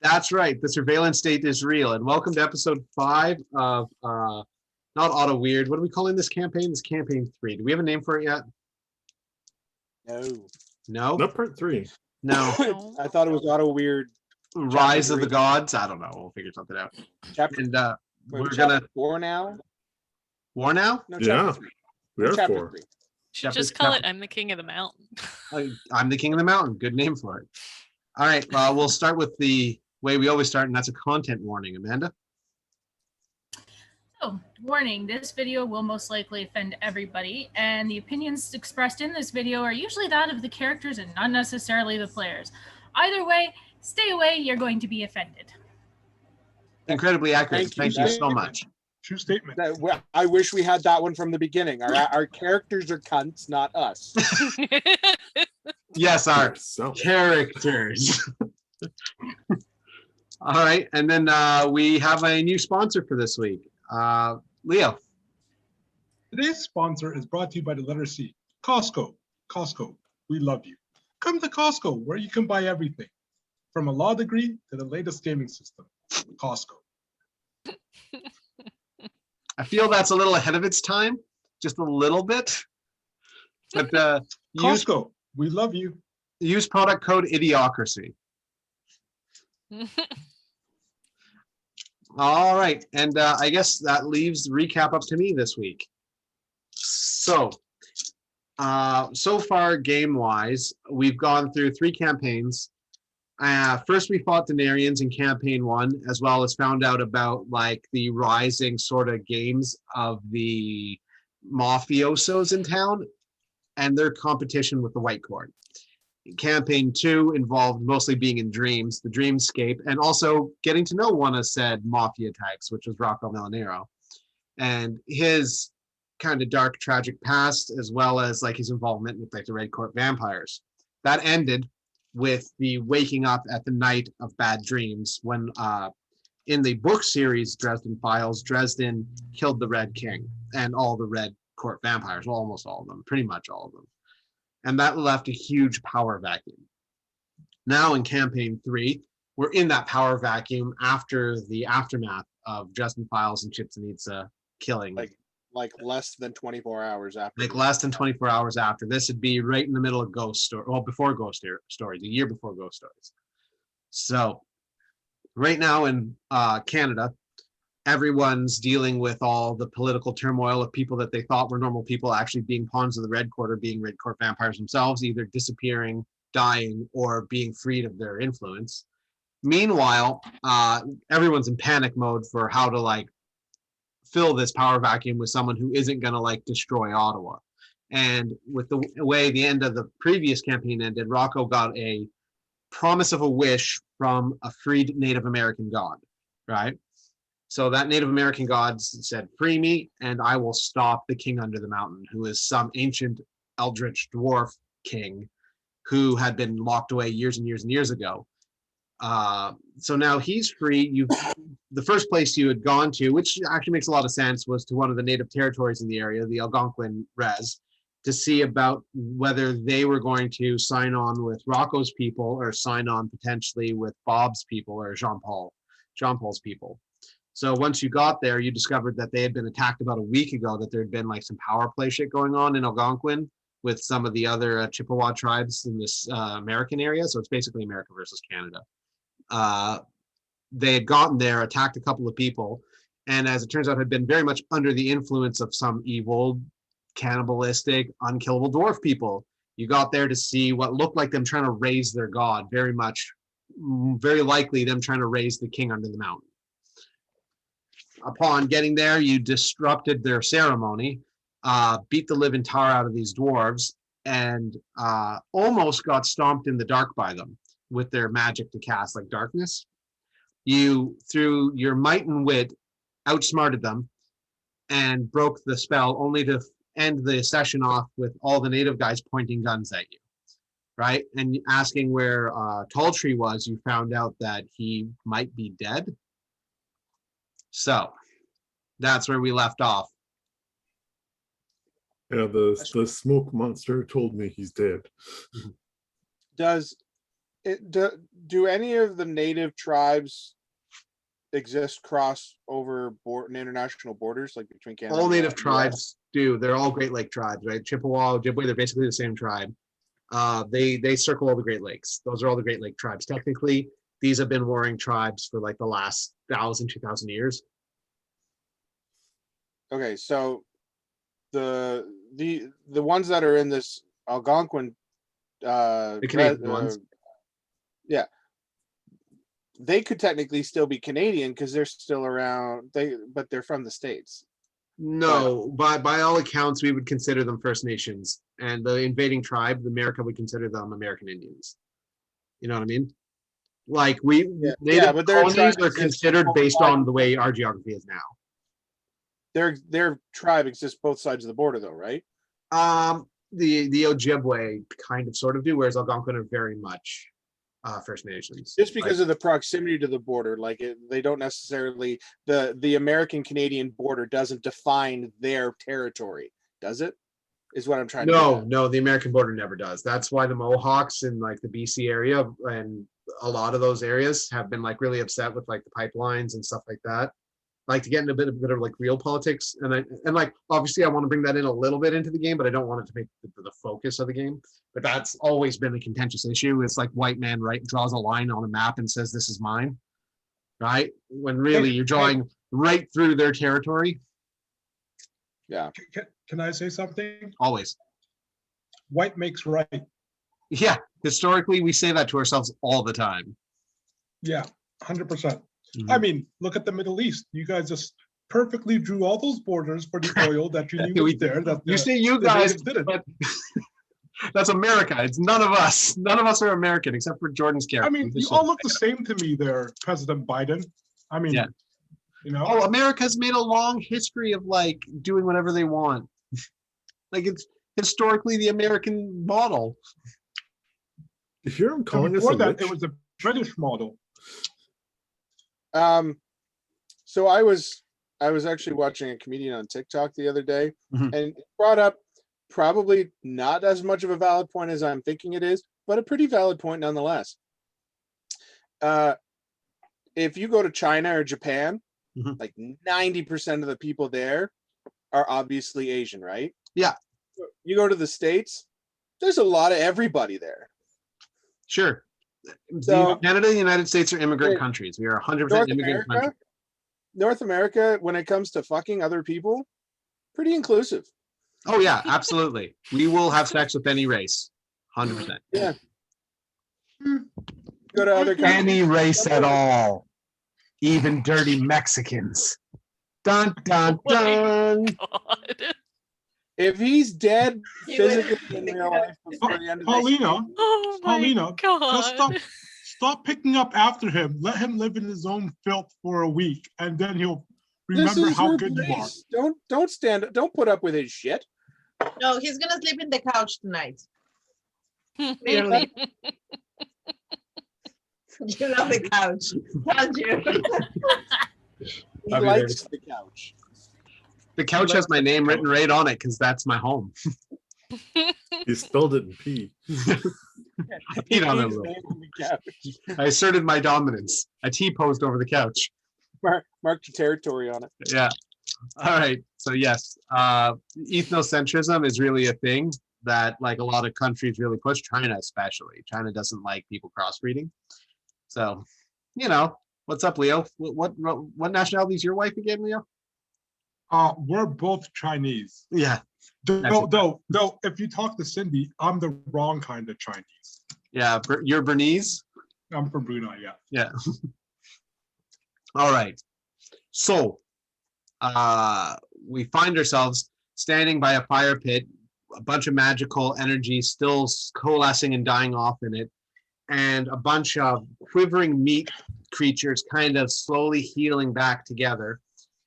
That's right. The surveillance state is real. And welcome to episode 5 of not Auto Weird. What are we calling this campaign? This campaign 3. Do we have a name for it yet? No. No? Not part 3. No. I thought it was Auto Weird. Rise of the 3. Gods? I don't know. We'll figure something out. Chapter, And we're chapter gonna 4 now? war now? No, Yeah. chapter 3. We are Chapter 4. 3. Should just call it I'm the King of the Mountain. I'm the King of the Mountain. Good name for it. All right. We'll start with the way we always start, and that's a content warning. Amanda? Oh, warning, this video will most likely offend everybody, and the opinions expressed in this video are usually that of the characters and not necessarily the players. Either way, stay away, you're going to be offended. Incredibly accurate. Thank you so much. True statement. I wish we had that one from the beginning. Our characters are cunts, not us. Yes, our So, characters. All right, and then we have a new sponsor for this week. Leo. Today's sponsor is brought to you by the letter C, Costco. Costco, we love you. Come to Costco, where you can buy everything, from a law degree to the latest gaming system. Costco. I feel that's a little ahead of its time, just a little bit. But use Costco, we love you. product code Idiocracy. All right, and I guess that leaves the recap up to me this week. So far game-wise, we've gone through 3 campaigns. First, we fought Denarians in campaign 1, as well as found out about like the rising sort of games of the mafiosos in town and their competition with the White Court. Campaign 2 involved mostly being in dreams, the dreamscape, and also getting to know one of said mafia types, which was Rocco Melanero, and his kind of dark, tragic past, as well as like his involvement with like the Red Court vampires. That ended with the waking up at the night of bad dreams when in the book series Dresden Files, Dresden killed the Red King and all the Red Court vampires, well, almost all of them, pretty much all of them. And that left a huge power vacuum. Now in campaign 3, we're in that power vacuum after the aftermath of Dresden Files and Chichen Itza killing. Like less than 24 hours after. Like less than 24 hours after. This would be right in the middle of Ghost Story, well, before Ghost Stories, a year before Ghost Stories. So right now in Canada, everyone's dealing with all the political turmoil of people that they thought were normal people actually being pawns of the Red Court or being Red Court vampires themselves, either disappearing, dying, or being freed of their influence. Meanwhile, everyone's in panic mode for how to like fill this power vacuum with someone who isn't going to like destroy Ottawa. And with the way the end of the previous campaign ended, Rocco got a promise of a wish from a freed Native American god, right? So that Native American god said, free me and I will stop the king under the mountain, who is some ancient eldritch dwarf king who had been locked away years and years and years ago. So now he's free. The first place you had gone to, which actually makes a lot of sense, was to one of the native territories in the area, the Algonquin Res, to see about whether they were going to sign on with Rocco's people or sign on potentially with Bob's people or Jean Paul's people. So once you got there, you discovered that they had been attacked about a week ago, that there had been like some power play shit going on in Algonquin with some of the other Chippewa tribes in this American area. So it's basically America versus Canada. They had gotten there, attacked a couple of people, and as it turns out, had been very much under the influence of some evil, cannibalistic, unkillable dwarf people. You got there to see what looked like them trying to raise their god, very likely them trying to raise the king under the mountain. Upon getting there, you disrupted their ceremony, beat the living tar out of these dwarves, and almost got stomped in the dark by them with their magic to cast like darkness. You, through your might and wit, outsmarted them and broke the spell, only to end the session off with all the native guys pointing guns at you, right? And asking where Talltree was, you found out that he might be dead. So that's where we left off. Yeah, the smoke monster told me he's dead. Does Do any of the native tribes exist cross over international borders, like between Canada? All and native the US? tribes do. They're all Great Lake tribes, right? Chippewa, Ojibwe, they're basically the same tribe. They circle all the Great Lakes. Those are all the Great Lake tribes. Technically, these have been warring tribes for like the last 2,000 years. Okay, so the ones that are in this Algonquin, The Canadian ones. yeah, they could technically still be Canadian because they're still around. But they're from the States. No, by all accounts, we would consider them First Nations, and the invading tribe, America, would consider them American Indians. You know what I mean? Like native but their colonies tribe are exists considered both based sides. on the way our geography is now. Their tribe exists both sides of the border, though, right? The Ojibwe kind of sort of do, whereas Algonquin are very much First Nations. Just because of the proximity to the border, they don't necessarily the American Canadian border doesn't define their territory, does it? Is what I'm trying to get at. No, the American border never does. That's why the Mohawks in like the BC area and a lot of those areas have been like really upset with like the pipelines and stuff like that. Like to get into a bit of like real politics, and like obviously I want to bring that in a little bit into the game, but I don't want it to make the focus of the game. But that's always been a contentious issue. It's like white man draws a line on a map and says this is mine, right? When really you're drawing right through their territory. Yeah. Can I say something? Always. White makes right. Yeah, historically we say that to ourselves all the time. Yeah, 100%. Mhm. I mean, look at the Middle East. You guys just perfectly drew all those borders for the oil that you knew was there. That You say you the guys, natives didn't. but that's America. It's none of us. None of us are American except for Jordan's character. I mean, you all look the same to me there, President Biden. I mean, Yeah. you know. Oh, America's made a long history of like doing whatever they want. Like it's historically the American model. You hear him So calling us before a that, witch? it was the British model. So I was actually watching a comedian on TikTok the other day, Mhm. and it brought up probably not as much of a valid point as I'm thinking it is, but a pretty valid point nonetheless. If you go to China or Japan, Mhm. like 90% of the people there are obviously Asian, right? Yeah. You go to the States, there's a lot of everybody there. Sure. So- Canada and the United States are immigrant Wait, countries. We are 100% immigrant country. North America, when it comes to fucking other people, pretty inclusive. Oh yeah, absolutely. We will have sex with any race. 100%. Yeah. Go to other countries. Any race at all. Even dirty Mexicans. Dun dun dun. God. If he's dead You would- physically in real life before the end of the Paulina, Oh my Paulina, just God. stop picking up after him. Let him live in his own filth for a week, and then he'll This remember is how her good you are. place. Don't put up with his shit. No, he's gonna sleep in the couch tonight. Really? Clearly. You love the couch, don't you? He I'll be likes the couch. The couch has my name written right on it because that's my home. He spelled it in P. I peed on it a He's little. named the couch. I asserted my dominance. I T-posed over the couch. Mark your territory on it. Yeah. All right. So yes, ethnocentrism is really a thing that like a lot of countries really push. China especially. China doesn't like people crossbreeding. So, you know, what's up, Leo? What nationality is your wife again, Leo? We're both Chinese. Yeah. Though, if you talk to Cindy, I'm the wrong kind of Chinese. Yeah. You're Bernese. I'm from Brunei, yeah. Yeah. All right. So, we find ourselves standing by a fire pit, a bunch of magical energy still coalescing and dying off in it, and a bunch of quivering meat creatures kind of slowly healing back together.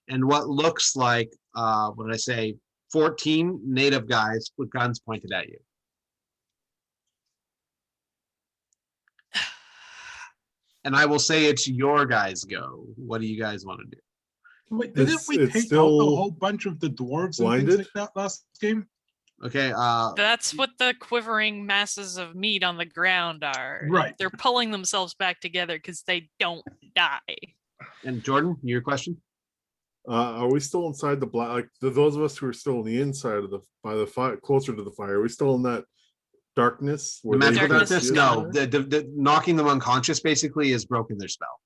And what looks like, what did I say, 14 native guys with guns pointed at you. And I will say it's your guys' go. What do you guys want to do? Wait, didn't It's- we it's take out a still whole bunch of the dwarves and blinded? things like that last game? Okay, That's what the quivering masses of meat on the ground are. Right. They're pulling themselves back together because they don't die. and Jordan, your question? Are we still inside the black? Like those of us who are still on the inside of the by the fire, closer to the fire, are we still in that darkness? The where they magical can't Darkness darkness? see us No, anymore? the knocking them unconscious basically is broken their spell.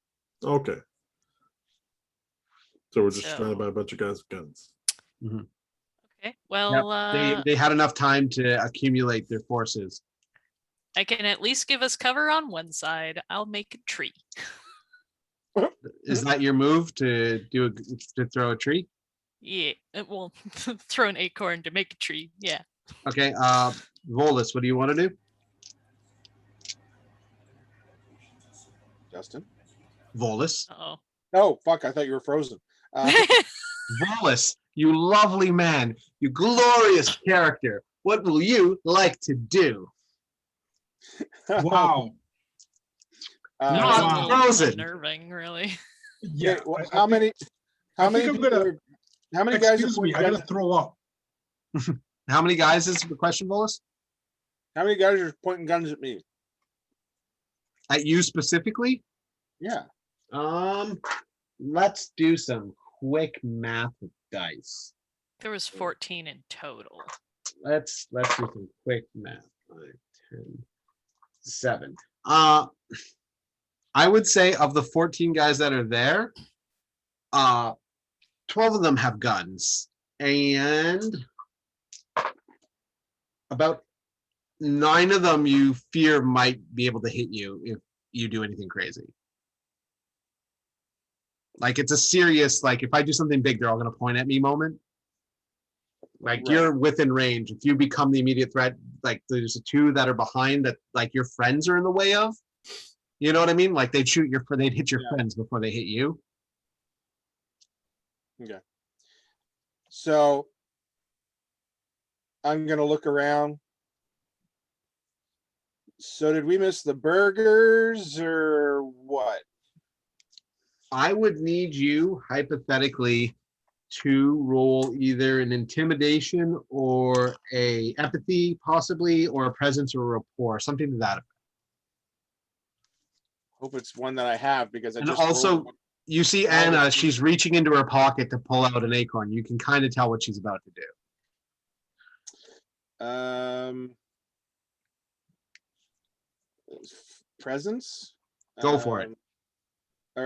Okay. So we're just So- surrounded by a bunch of guys with guns. Okay. Well, They had enough time to accumulate their forces. I can at least give us cover on one side. I'll make a tree. Is that your move to to throw a tree? Yeah. Well, throw an acorn to make a tree. Yeah. Okay, Volus, what do you want to do? Justin. Volus. Oh. Oh, fuck. I thought you were frozen. Volus, you lovely man, you glorious character. What will you like to do? Wow. Not Wow. frozen. Unnerving, really. Yeah. Okay, well, I how think- many? I How think many? I'm people gonna- are- How many guys? Excuse are me, I pointing gotta guns- throw up. How many guys is the question, Volus? How many guys are pointing guns at me? At you specifically? Yeah. Let's do some quick math with dice. There was 14 in total. Let's do some quick math. 5, 10, 7. I would say of the 14 guys that are there, 12 of them have guns, and about 9 of them you fear might be able to hit you if you do anything crazy. Like it's a serious, like if I do something big, they're all going to point at me moment. Like Right. you're within range. If you become the immediate threat, like there's the 2 that are behind that like your friends are in the way of. You know what I mean? Like they'd hit your Yeah. friends before they hit you. So I'm gonna look around. So did we miss the burgers or what? I would need you hypothetically to roll either an intimidation or a empathy, possibly, or a presence or a rapport, something to that effect. Hope it's one that I have because I And just also, rolled one. you see Anna, she's reaching into her pocket to pull out an acorn. You can kind of tell what she's about to do. Presence. Go for it.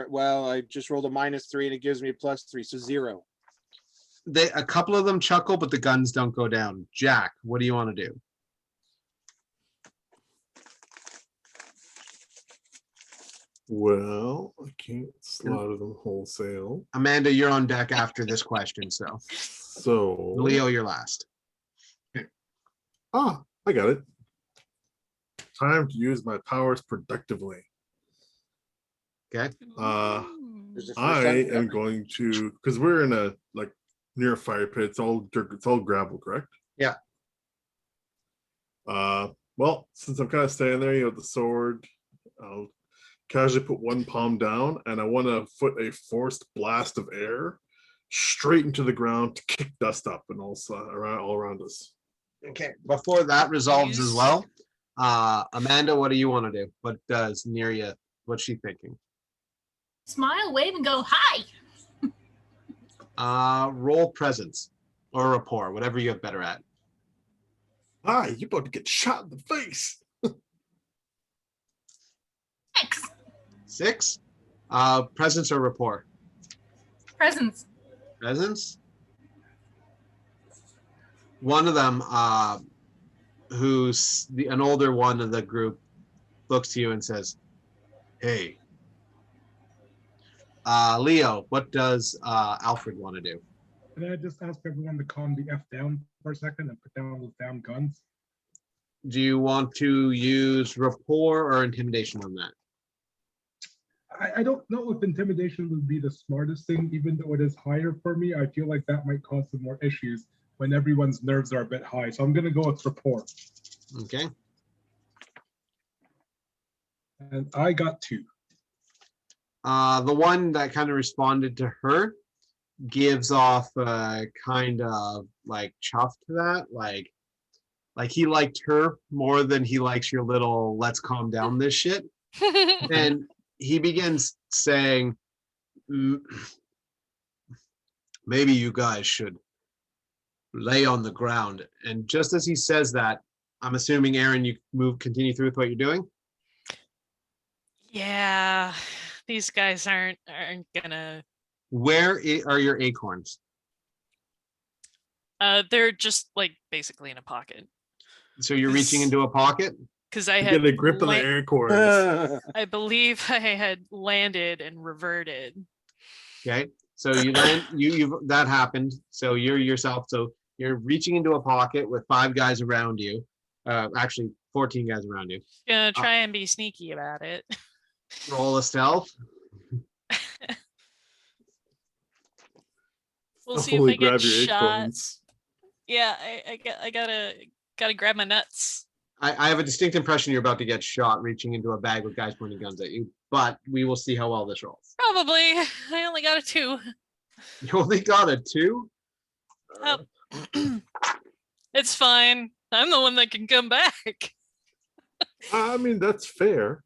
Well, I just rolled a -3 and it gives me a +3, so 0. A couple of them chuckle, but the guns don't go down. Jack, what do you want to do? Well, I can't slaughter them wholesale. Amanda, you're on deck after this question, so So Leo, you're last. I got it. Time to use my powers productively. Okay. There's a first I time am ever. going to, because we're in a like near a fire pit. It's all dirt, it's all gravel, correct? Yeah. Well, since I'm kind of standing there, you have the sword. I'll casually put one palm down, and I want to put a forced blast of air straight into the ground to kick dust up and all around us. Okay. Before that resolves as Use- well, Amanda, what do you want to do? What does Neria? What's she thinking? Smile, wave, and go hi. Roll presence or rapport, whatever you have better at. Hi, you're about to get shot in the face. X. 6. Presence or rapport. Presents. Presence. One of them, who's an older one of the group, looks to you and says, "Hey, Leo, what does Alfred want to do?" Can I just ask everyone to calm the F down for a second and put down those damn guns? Do you want to use rapport or intimidation on that? I don't know if intimidation would be the smartest thing, even though it is higher for me. I feel like that might cause some more issues when everyone's nerves are a bit high. So I'm gonna go with rapport. Okay. And I got 2. The one that kind of responded to her gives off kind of like chuff to that, like, Like he liked her more than he likes your little let's calm down this shit. And he begins saying, maybe you guys should lay on the ground. And just as he says that, I'm assuming, Aaron, you continue through with what you're doing. Yeah, these guys aren't gonna. Where are your acorns? They're just like basically in a pocket. So you're reaching into a pocket? Because I You had get a grip on the acorns. I believe I had landed and reverted. Okay. So you land, that happened. So you're yourself. So you're reaching into a pocket with 5 guys around you. Actually 14 guys around you. Gonna try and be sneaky about it. Roll a stealth. We'll see if I Holy, get grab your shot. acorns. Yeah, I gotta grab my nuts. I have a distinct impression you're about to get shot reaching into a bag with guys pointing guns at you, but we will see how well this rolls. Probably. I only got a 2. You only got a 2? Oh. It's fine. I'm the one that can come back. I mean, that's fair.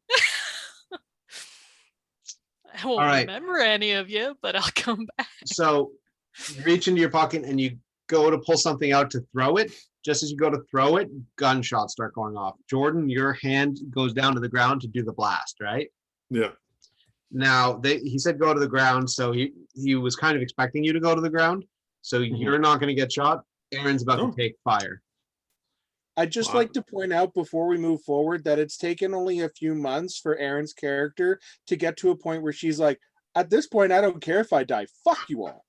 I won't All right. remember any of you, but I'll come back. So you reach into your pocket and you go to pull something out to throw it. Just as you go to throw it, gunshots start going off. Jordan, your hand goes down to the ground to do the blast, right? Yeah. Now, he said go to the ground, so he was kind of expecting you to go to the ground. So you're not going to get shot. Aaron's about to take fire. I'd just Wow. like to point out before we move forward that it's taken only a few months for Erin's character to get to a point where she's like, at this point, I don't care if I die. Fuck you all.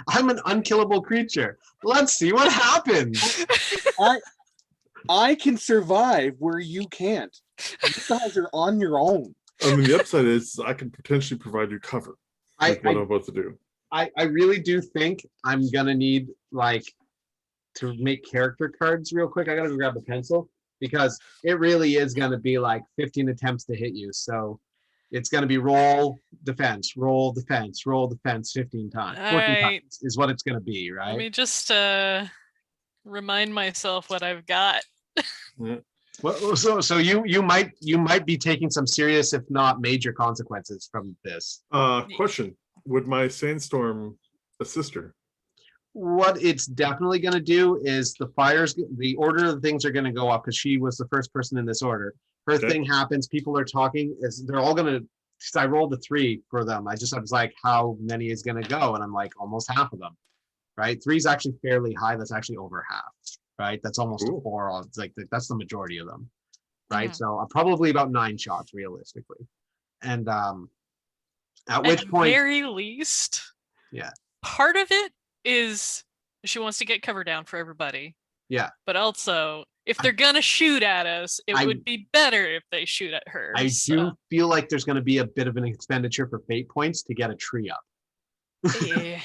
I'm an unkillable creature. Let's see what happens. I can survive where you can't. You guys are on your own. I mean, the upside is I can potentially provide you cover. Like what I'm about to do. I really do think I'm gonna need to make character cards real quick. I gotta go grab a pencil because it really is gonna be like 15 attempts to hit you. So it's gonna be roll defense, roll defense, roll defense 15 times. 14 Alright. times is what it's gonna be, right? Let me just remind myself what I've got. Well, so you might be taking some serious, if not major, consequences from this. Question: would my sandstorm assist her? What it's definitely going to do is the order of things are going to go up because she was the first person in this order. Her Okay. thing happens, people are talking, they're all going to, because I rolled a 3 for them. I was like, how many is going to go? And I'm like, almost half of them, right? 3 is actually fairly high. That's actually over half, right? That's almost a Cool. 4. It's like, that's the majority of them, right? Mhm. So probably about 9 shots realistically. And at which At point, very least, Yeah. part of it is she wants to get cover down for everybody. Yeah. But also, if they're gonna shoot at us, it would be better if they shoot at her. I so- do feel like there's going to be a bit of an expenditure for fate points to get a tree up. Yeah.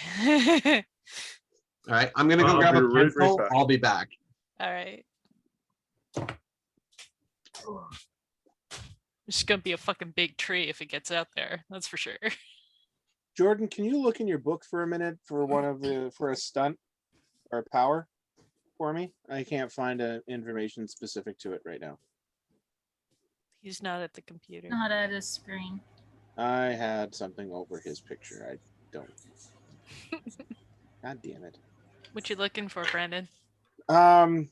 All right, I'm gonna go I'll grab be a right pencil. back. I'll be back. All right. It's gonna be a fucking big tree if it gets out there. That's for sure. Jordan, can you look in your book for a minute for for a stunt or a power for me? I can't find information specific to it right now. He's not at the computer. Not at his screen. I had something over his picture. I don't. God damn it. What you looking for, Brandon? On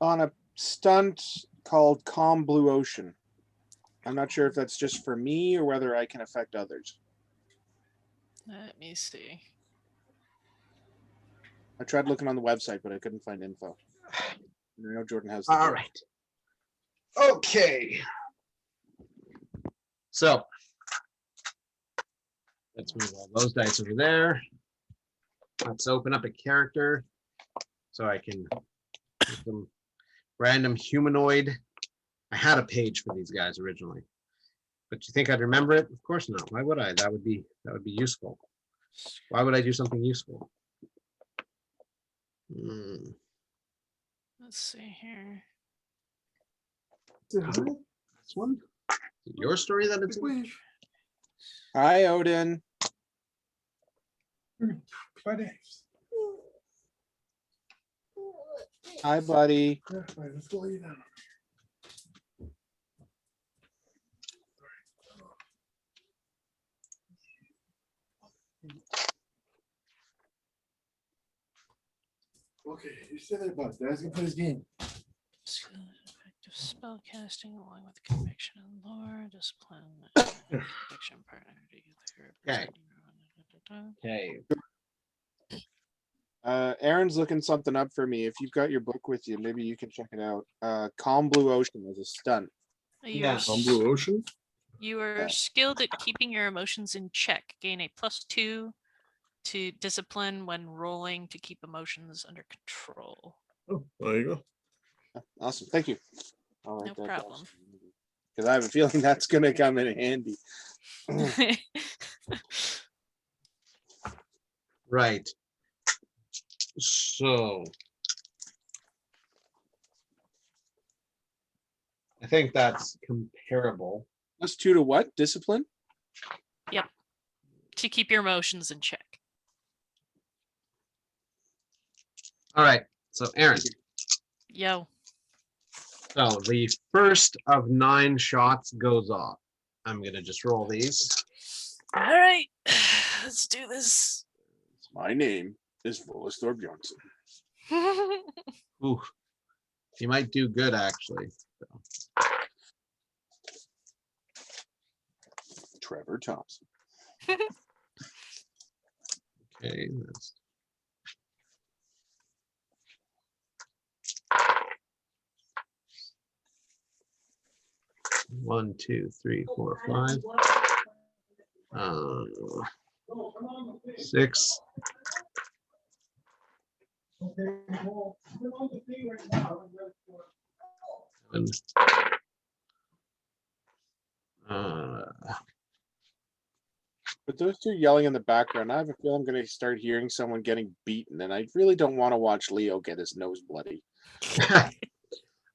a stunt called Calm Blue Ocean. I'm not sure if that's just for me or whether I can affect others. Let me see. I tried looking on the website, but I couldn't find info. I know Jordan has. The All book. right. Okay. So let's move all those dice over there. Let's open up a character so I can make them random humanoid. I had a page for these guys originally, but you think I'd remember it? Of course not. Why would I? That would be useful. Why would I do something useful? Let's see here. This one? Is it your story that it's in? Hi, Odin. Buddy. Hi, buddy. Yeah, fine, let's go lay down. Okay, you stay there, bud. Dad's gonna play his game. Effective spell casting along with conviction and lore, discipline, and conviction partner. Okay. Okay. Aaron's looking something up for me. If you've got your book with you, maybe you can check it out. Calm Blue Ocean is a stunt. Yeah. On Blue Ocean. You are skilled at keeping your emotions in check. Gain a +2 to discipline when rolling to keep emotions under control. Oh, there you go. Awesome. Thank you. No problem. Because I have a feeling that's going to come in handy. Right. So I think that's comparable. +2 to what? Discipline? To keep your emotions in check. All right. So Aaron, Yo. so the first of 9 shots goes off. I'm gonna just roll these. All right. Let's do this. My name is Volestor Bjornsson. Ooh, you might do good actually. Trevor Thompson. Okay, that's 1, 2, 3, 4, 5. 6. And, But those two yelling in the background, I have a feeling I'm going to start hearing someone getting beaten, and I really don't want to watch Leo get his nose bloody.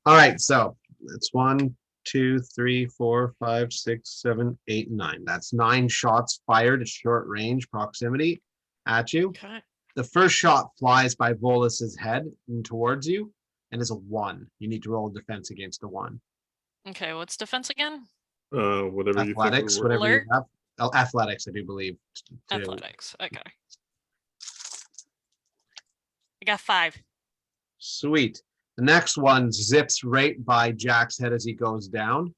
all right, so it's 1, 2, 3, 4, 5, 6, 7, 8, 9. That's 9 shots fired at short range proximity at you. Okay. The first shot flies by Volus's head and towards you and is a 1. You need to roll defense against a 1. Okay, what's defense again? Whatever you think. Athletics, would work. whatever you Alert. have. Oh, athletics, I do believe. to- Athletics. Okay. I got 5. Sweet. The next one zips right by Jack's head as he goes down.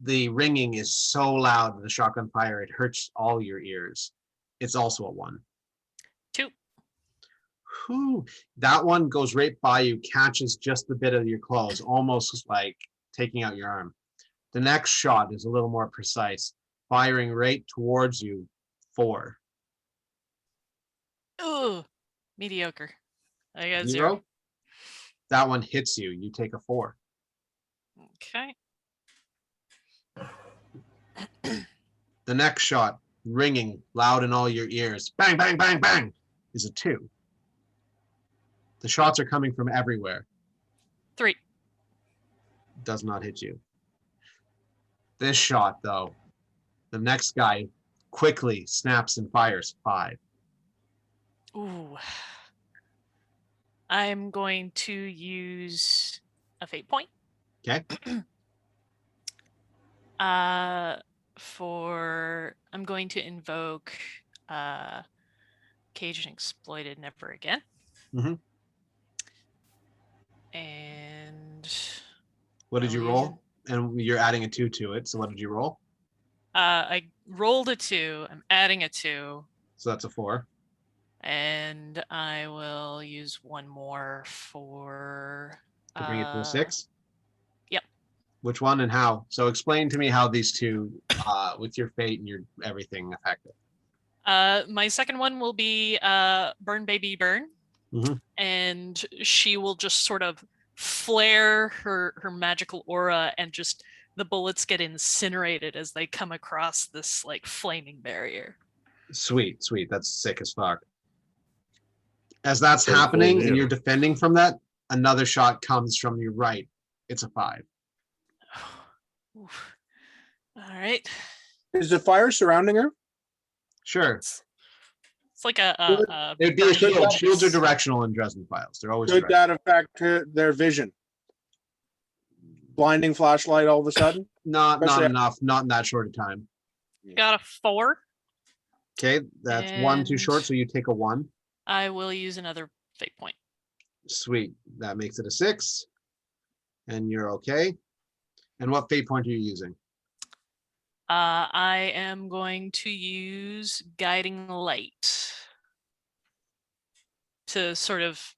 The ringing is so loud, the shotgun fire, it hurts all your ears. It's also a 1. 2. Whew. That one goes right by you, catches just a bit of your clothes, almost like taking out your arm. The next shot is a little more precise, firing right towards you. 4. Ooh. Mediocre. I got 0. That one hits you. You take a 4. Okay. The next shot, ringing loud in all your ears, bang, bang, bang, bang, is a 2. The shots are coming from everywhere. 3. Does not hit you. This shot, though, the next guy quickly snaps and fires. 5. Ooh. I'm going to use a fate point. Okay. I'm going to invoke Caged and Exploited Never Again. Mhm. And What did you Really? roll? And you're adding a 2 to it. So what did you roll? I rolled a 2. I'm adding a 2. So that's a 4. And I will use one more for To bring it to a 6. Yep. Which one and how? So explain to me how these two, with your fate and your everything, affect it. My second one will be Burn Baby Burn. Mhm. And she will just sort of flare her magical aura, and just the bullets get incinerated as they come across this like flaming barrier. Sweet, sweet. That's sick as fuck. As that's Pretty cool, happening and yeah. you're defending from that, another shot comes from your right. It's a 5. Oof. All right. Is the fire surrounding her? Sure. It's It's like a Good. It'd be a shield. Good. Shields are directional in Dresden files. They're always Could directional. that affect their vision? Blinding flashlight all of a sudden? Not especially- enough. Not in that short of time. got a 4. Okay, that's one too And- short, so you take a 1. I will use another fate point. Sweet. That makes it a 6. And you're okay. And what fate point are you using? I am going to use guiding light to sort of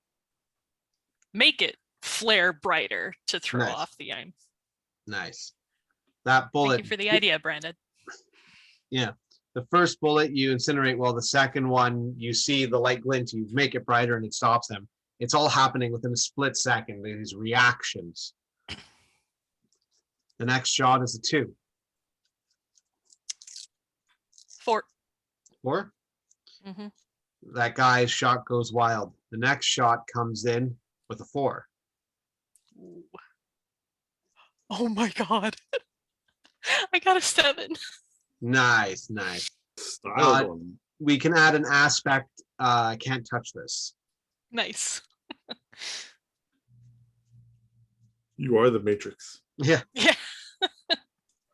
make it flare brighter to throw Nice. off the aim. Nice. That bullet. Thank you for the idea, Brandon. Yeah. The first bullet you incinerate, well, the second one, you see the light glint, you make it brighter and it stops them. It's all happening within a split second, these reactions. The next shot is a 2. 4. 4? Mhm. That guy's shot goes wild. The next shot comes in with a 4. Ooh. Oh my god. I got a 7. Nice, nice. Style one. We can add an aspect. I can't touch this. Nice. You are the Matrix. Yeah, Yeah.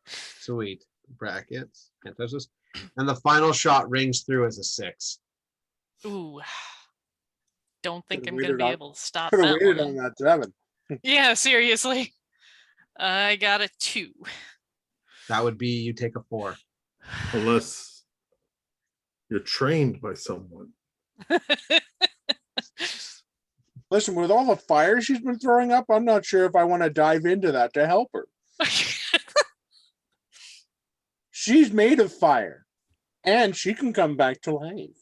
sweet. Brackets. Can't touch this. And the final shot rings through as a 6. Ooh. Don't think Could've I'm gonna waited be on- able to stop Could have that waited one. on that 7. Yeah, seriously. I got a 2. That would be you take a 4. Unless you're trained by someone. Listen, with all the fire she's been throwing up, I'm not sure if I want to dive into that to help her. She's made of fire, and she can come back to life.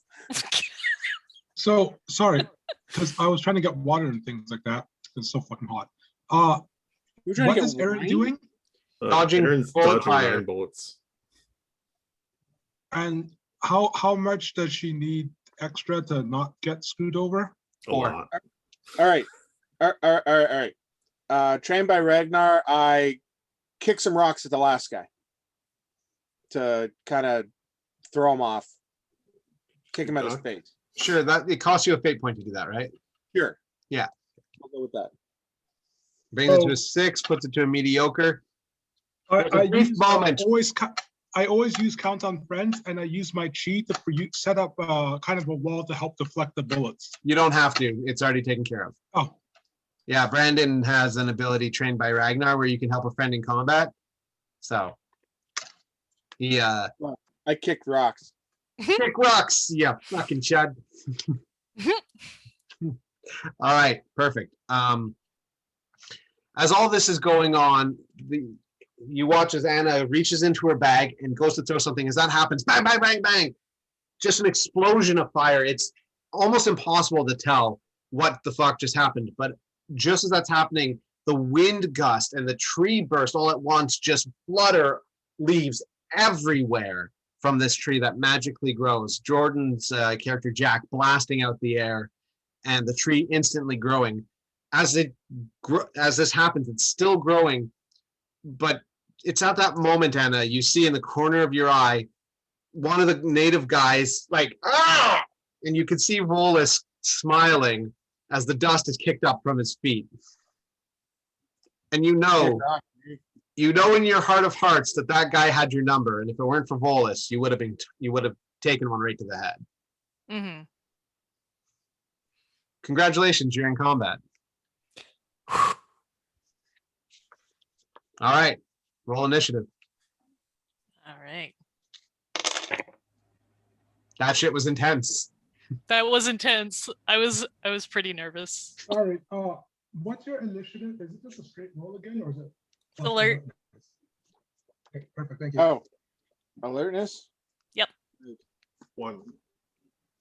So sorry, because I was trying to get water and things like that. It's so fucking hot. You're trying What to get is Eric wine? doing? Dodging Aaron's bullet dodging fire. 9 bullets. And how much does she need extra to not get screwed over? A 4. lot. All right. All right. Trained by Ragnar, I kick some rocks at the last guy to kind of throw him off, kick him at his Okay. face. Sure, that it costs you a fate point to do that, right? Sure. Yeah. I'll go with that. Brings it to Oh. a 6, puts it to a mediocre. I, There's a I brief use, moment. I always use count on friends, and I use my chi to set up kind of a wall to help deflect the bullets. You don't have to. It's already taken care of. Oh, Yeah, Brandon has an ability trained by Ragnar where you can help a friend in combat. So he I kicked rocks. kick rocks, yeah, fucking chud. All right, perfect. As all this is going on, you watch as Anna reaches into her bag and goes to throw something. As that happens, bang, bang, bang, bang, just an explosion of fire. It's almost impossible to tell what the fuck just happened. But just as that's happening, the wind gust and the tree burst all at once just flutter leaves everywhere from this tree that magically grows. Jordan's character Jack blasting out the air, and the tree instantly growing. As this happens, it's still growing, but it's at that moment, Anna, you see in the corner of your eye, one of the native guys like, ah! And you can see Volus smiling as the dust is kicked up from his feet. And you know in your heart of hearts that that guy had your number, and if it weren't for Volus, you would have taken one right to the head. Mm-hmm. Congratulations, you're in combat. All right, roll initiative. All right. That shit was intense. That was intense. I was pretty nervous. sorry. What's your initiative? Is it just a straight roll again, or is it Alert. Okay, perfect. Thank you. Oh, alertness. 1. All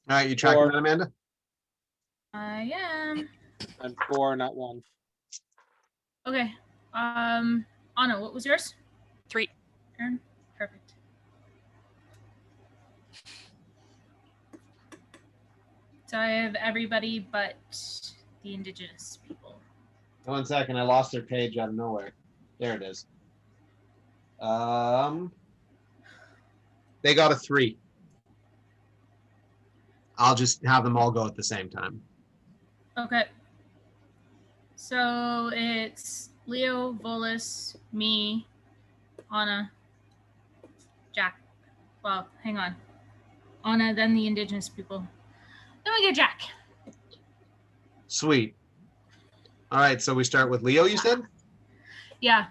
right, you tracking that, Amanda? I am. And 4, not 1. Okay. Anna, what was yours? 3. Aaron? Perfect. So I have everybody but the indigenous people. 1 second, I lost their page out of nowhere. There it is. They got a 3. I'll just have them all go at the same time. Okay. So it's Leo, Volus, me, Anna, Jack. Well, hang on. Anna, then the indigenous people. Then we get Jack. Sweet. All right, so we start with Leo, you said? Yeah.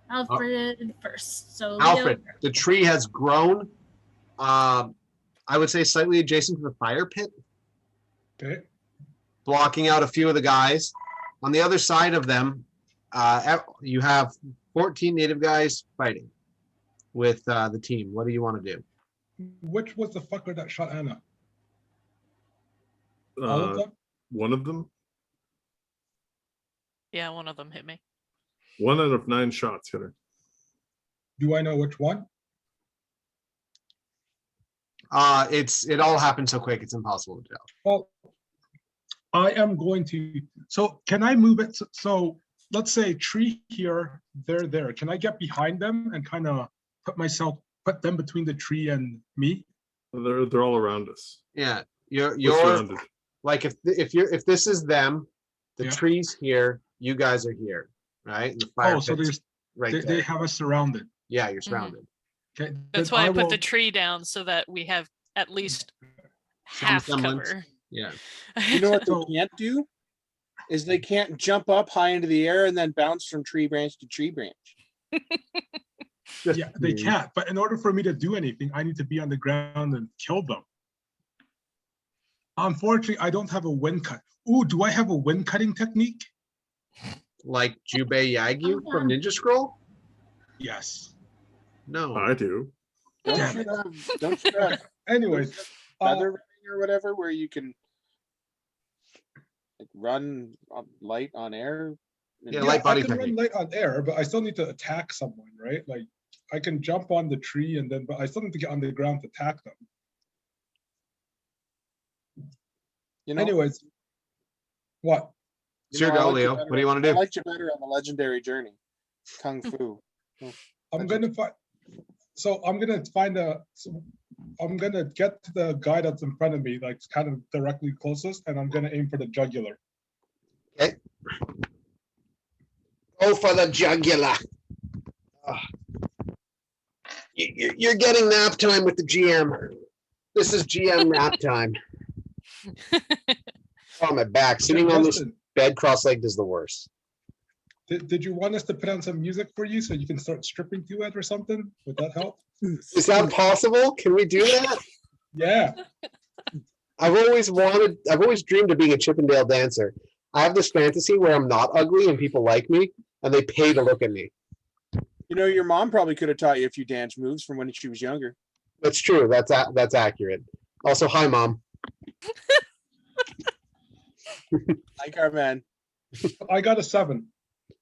Alfred first. So Alfred, Leo. the tree has grown, I would say slightly adjacent to the fire pit, Okay. blocking out a few of the guys. On the other side of them, you have 14 native guys fighting with the team. What do you want to do? Which was the fucker that shot Anna? All of them? One of them. Yeah, one of them hit me. 1 out of 9 shots hit her. Do I know which one? It all happened so quick, it's impossible to tell. Well, I am going to. So can I move it? So let's say tree here, they're there. Can I get behind them and kind of put them between the tree and me? They're all around us. Yeah, We're you're surrounded. like if this is them, the Yeah. tree's here, you guys are here, right? And the fire Oh, so pit's right they there. have us surrounded. Yeah, you're surrounded. Okay. That's then why I put will- the tree down so that we have at least Some half semblance. cover. Yeah. You know what So- they can't do? Is they can't jump up high into the air and then bounce from tree branch to tree branch. Yeah, they can't. But in order for me to do anything, I need to be on the ground and kill them. Unfortunately, I don't have a wind cut. Ooh, do I have a wind cutting technique? Like Jubei Yagyu from Ninja Scroll? Yes. No. I do. Don't Damn you it. have Anyways, feather ring or whatever where you can like run light on air? Yeah, yeah, light body I can technique. run light on air, but I still need to attack someone, right? Like I can jump on the tree and then, but I still need to get on the ground to attack them. You know, Anyways, what? It's your I go, liked Leo. better- What do you want I to do? liked you better on the legendary journey, Kung Fu. I'm gonna find. So I'm gonna find a. So I'm gonna get to the guy that's in front of me, like kind of directly closest, and I'm gonna aim for the jugular. Okay. Go for the jugular. You're getting nap time with the GM. This is GM nap time. Oh, my back. Sitting on this Justin, bed cross-legged is the worst. did you want us to put on some music for you so you can start stripping to it or something? Would that help? Is that possible? Can we do that? Yeah. I've always dreamed of being a Chippendale dancer. I have this fantasy where I'm not ugly and people like me and they pay to look at me. You know, your mom probably could have taught you a few dance moves from when she was younger. That's true. That's accurate. Also, hi, Mom. Like our man. I got a 7.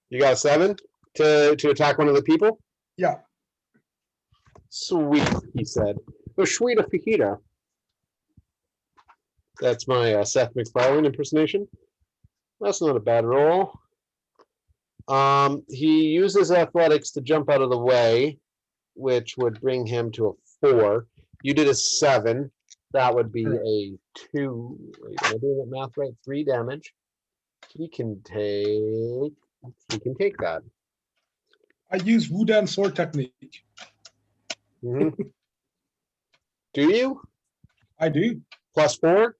You got a 7 to attack one of the people? Yeah. Sweet, he said. Oh, sweet a fajita. That's my Seth MacFarlane impersonation. That's not a bad roll. He uses athletics to jump out of the way, which would bring him to a 4. You did a 7. That would be a 2. Wait, am I doing that math right? 3 damage. He can take that. I use Wudan sword technique. Mhm. Do you? I do. +4?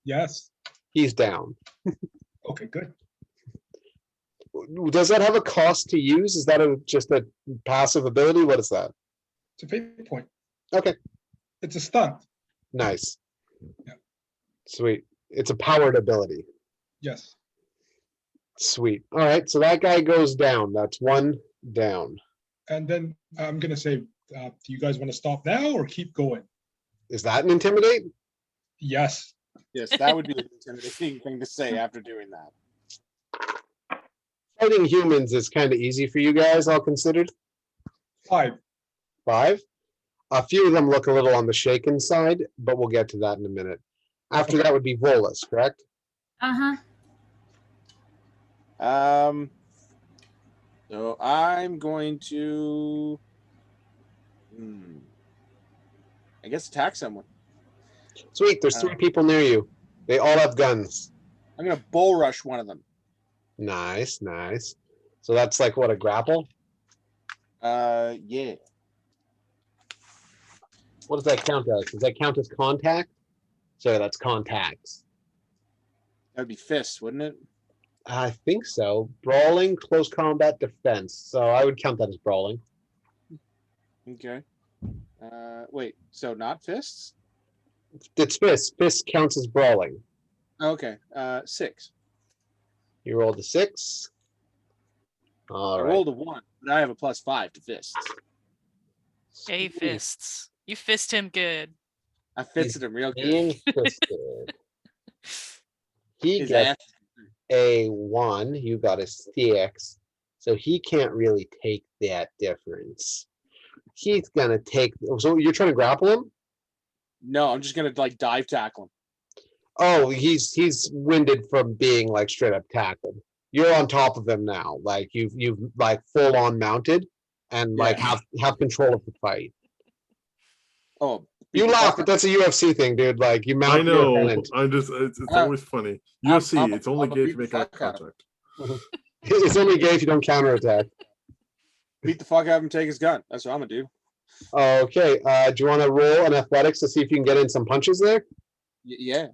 Yes. He's down. Okay, good. Does that have a cost to use? Is that just a passive ability? What is that? It's a fate point. Okay, It's a stunt. nice. Yeah. Sweet. It's a powered ability. Yes. Sweet. All right, so that guy goes down. That's 1 down. And then I'm gonna say, do you guys want to stop now or keep going? Is that an intimidate? Yes. Yes, that would be an intimidating thing to say after doing that. Fighting humans is kind of easy for you guys, all considered. 5. 5. A few of them look a little on the shaken side, but we'll get to that in a minute. After that would be Volus, correct? Uh-huh. So I'm going to, I guess, attack someone. Sweet. There's 3 people near you. They all have guns. I'm gonna bull rush one of them. Nice, nice. So that's like what, a grapple? Yeah. What does that count as? Does that count as contact? So that's contacts. That'd be fists, wouldn't it? I think so. Brawling, close combat, defense. So I would count that as brawling. Okay. Wait. So not fists? It's fists. Fists counts as brawling. Okay. 6. You rolled a 6. All I right. rolled a 1, but I have a +5 to fists. Hey, fists. You fist him good. I fisted him real good. Being fisted. He His gets ass. a 1. You got a 6. So he can't really take that difference. He's gonna take. So you're trying to grapple him? No, I'm just gonna like dive tackle him. Oh, he's winded from being like straight up tackled. You're on top of him now. Like you've like full on mounted and like Yeah. have control of the fight. Oh, You laugh, but that's a UFC thing, dude. Like you mount I your know. opponent. I'm just. It's Uh, always funny. UFC. It's only I'm a gay if beat you make the eye fuck out of contact. It's only gay if you don't counterattack. beat the fuck out of him, and take his gun. That's what I'm gonna do. Okay. Do you want to roll an athletics to see if you can get in some punches there? Yeah.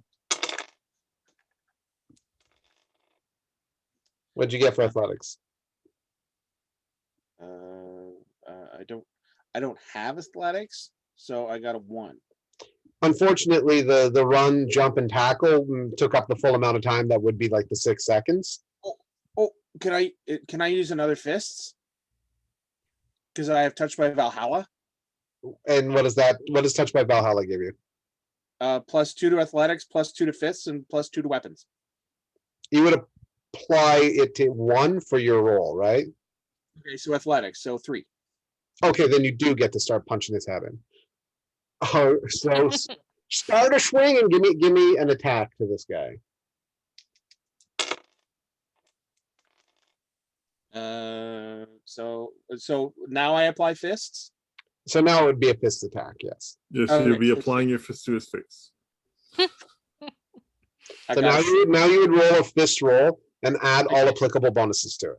What'd you get for athletics? I don't have athletics, so I got a 1. Unfortunately, the run, jump, and tackle took up the full amount of time. That would be like the 6 seconds. Oh, can I use another fists? Because I have touched by Valhalla. And what is that? What does Touch by Valhalla give you? +2 to athletics, +2 to fists, and +2 to weapons. You would apply it to 1 for your roll, right? Okay, so athletics, so 3. Okay, then you do get to start punching his head in. Oh, so start a swing and give me an attack to this guy. So now I apply fists. So now it would be a fist attack, yes. Yes, Okay, you'll be so- applying your fist to his face. I So got now you would roll a fist roll and add all applicable bonuses to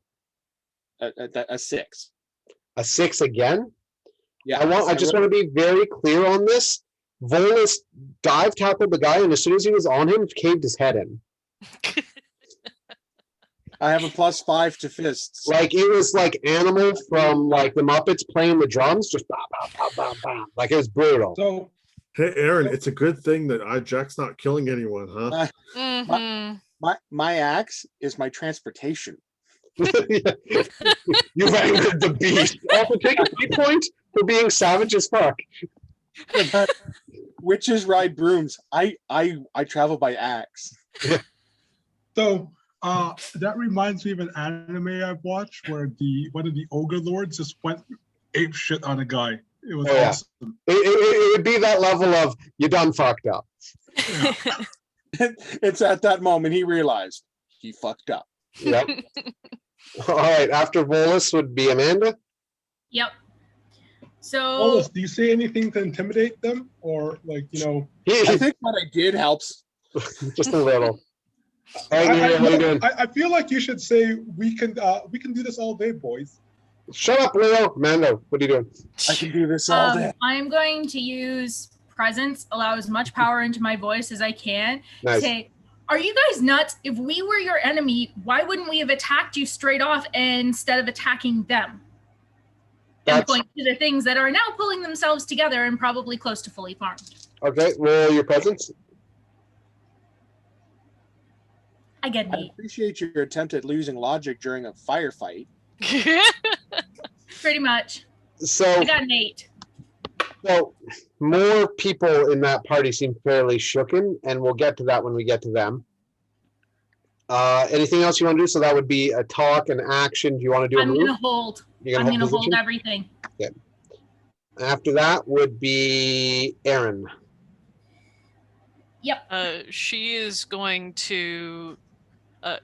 it. a 6. A 6 again? Yeah, I just want to be very clear on this. Volus dive tackled the guy, and as soon as he was on him, caved his head in. I have a +5 to fists. Like it was like Animal from like the Muppets playing the drums, just bam, bam, bam, bam, bam. Like it was brutal. So Hey, Aaron, it's a good thing that Jack's not killing anyone, huh? Mhm. My axe is my transportation. You've angered the beast. Also, take a key point for being savage as fuck. Witches ride brooms. I travel by axe. So that reminds me of an anime I've watched where one of the ogre lords just went ape shit on a guy. It was Oh, yeah. awesome. It would be that level of you done fucked up. It's at that moment he realized he fucked up. Yep. All right. After Volus would be Amanda. Yep. So Olus, do you say anything to intimidate them, or like I think what I did helps. Just a little. All right, Nina, what are you doing? I feel like you should say we can do this all day, boys. Shut up, Leo. Amanda, what are you doing? I can do this all day. I'm going to use presence, allow as much power into my voice as I can. Nice. Say, are you guys nuts? If we were your enemy, why wouldn't we have attacked you straight off instead of attacking them? And That's point to the things that are now pulling themselves together and probably close to fully farmed. okay. Roll your presence. I get I neat. appreciate your attempt at losing logic during a firefight. Pretty much. So, I got an 8. so more people in that party seem fairly shooken, and we'll get to that when we get to them. Anything else you want to do? So that would be a talk, an action. Do you want to do a I'm move? gonna hold. You're I'm gonna hold position? everything. After that would be Aaron. Yep. She is going to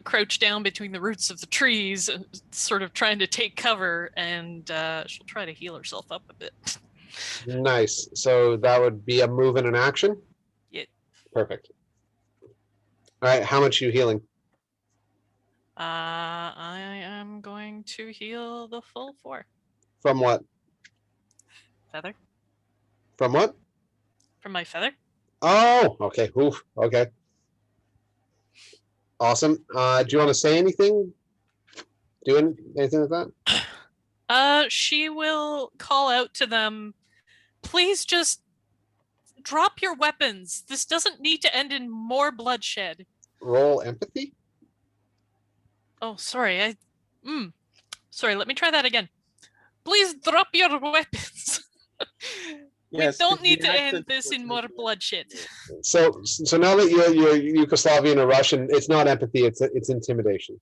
crouch down between the roots of the trees, sort of trying to take cover, and she'll try to heal herself up a bit. Nice. So that would be a move and an action. Perfect. All right, how much are you healing? I am going to heal the full 4. From what? Feather. From what? From my feather. Oh, okay. Oof. Okay. Awesome. Do you want to say anything? Anything like that? She will call out to them. Please just drop your weapons. This doesn't need to end in more bloodshed. Roll empathy. Oh, sorry. Sorry, let me try that again. Please drop your weapons. Yes, we don't 'cause need the to end accent this was in more making it- bloodshed. So now that you're Yugoslavian or Russian, it's not empathy. It's intimidation.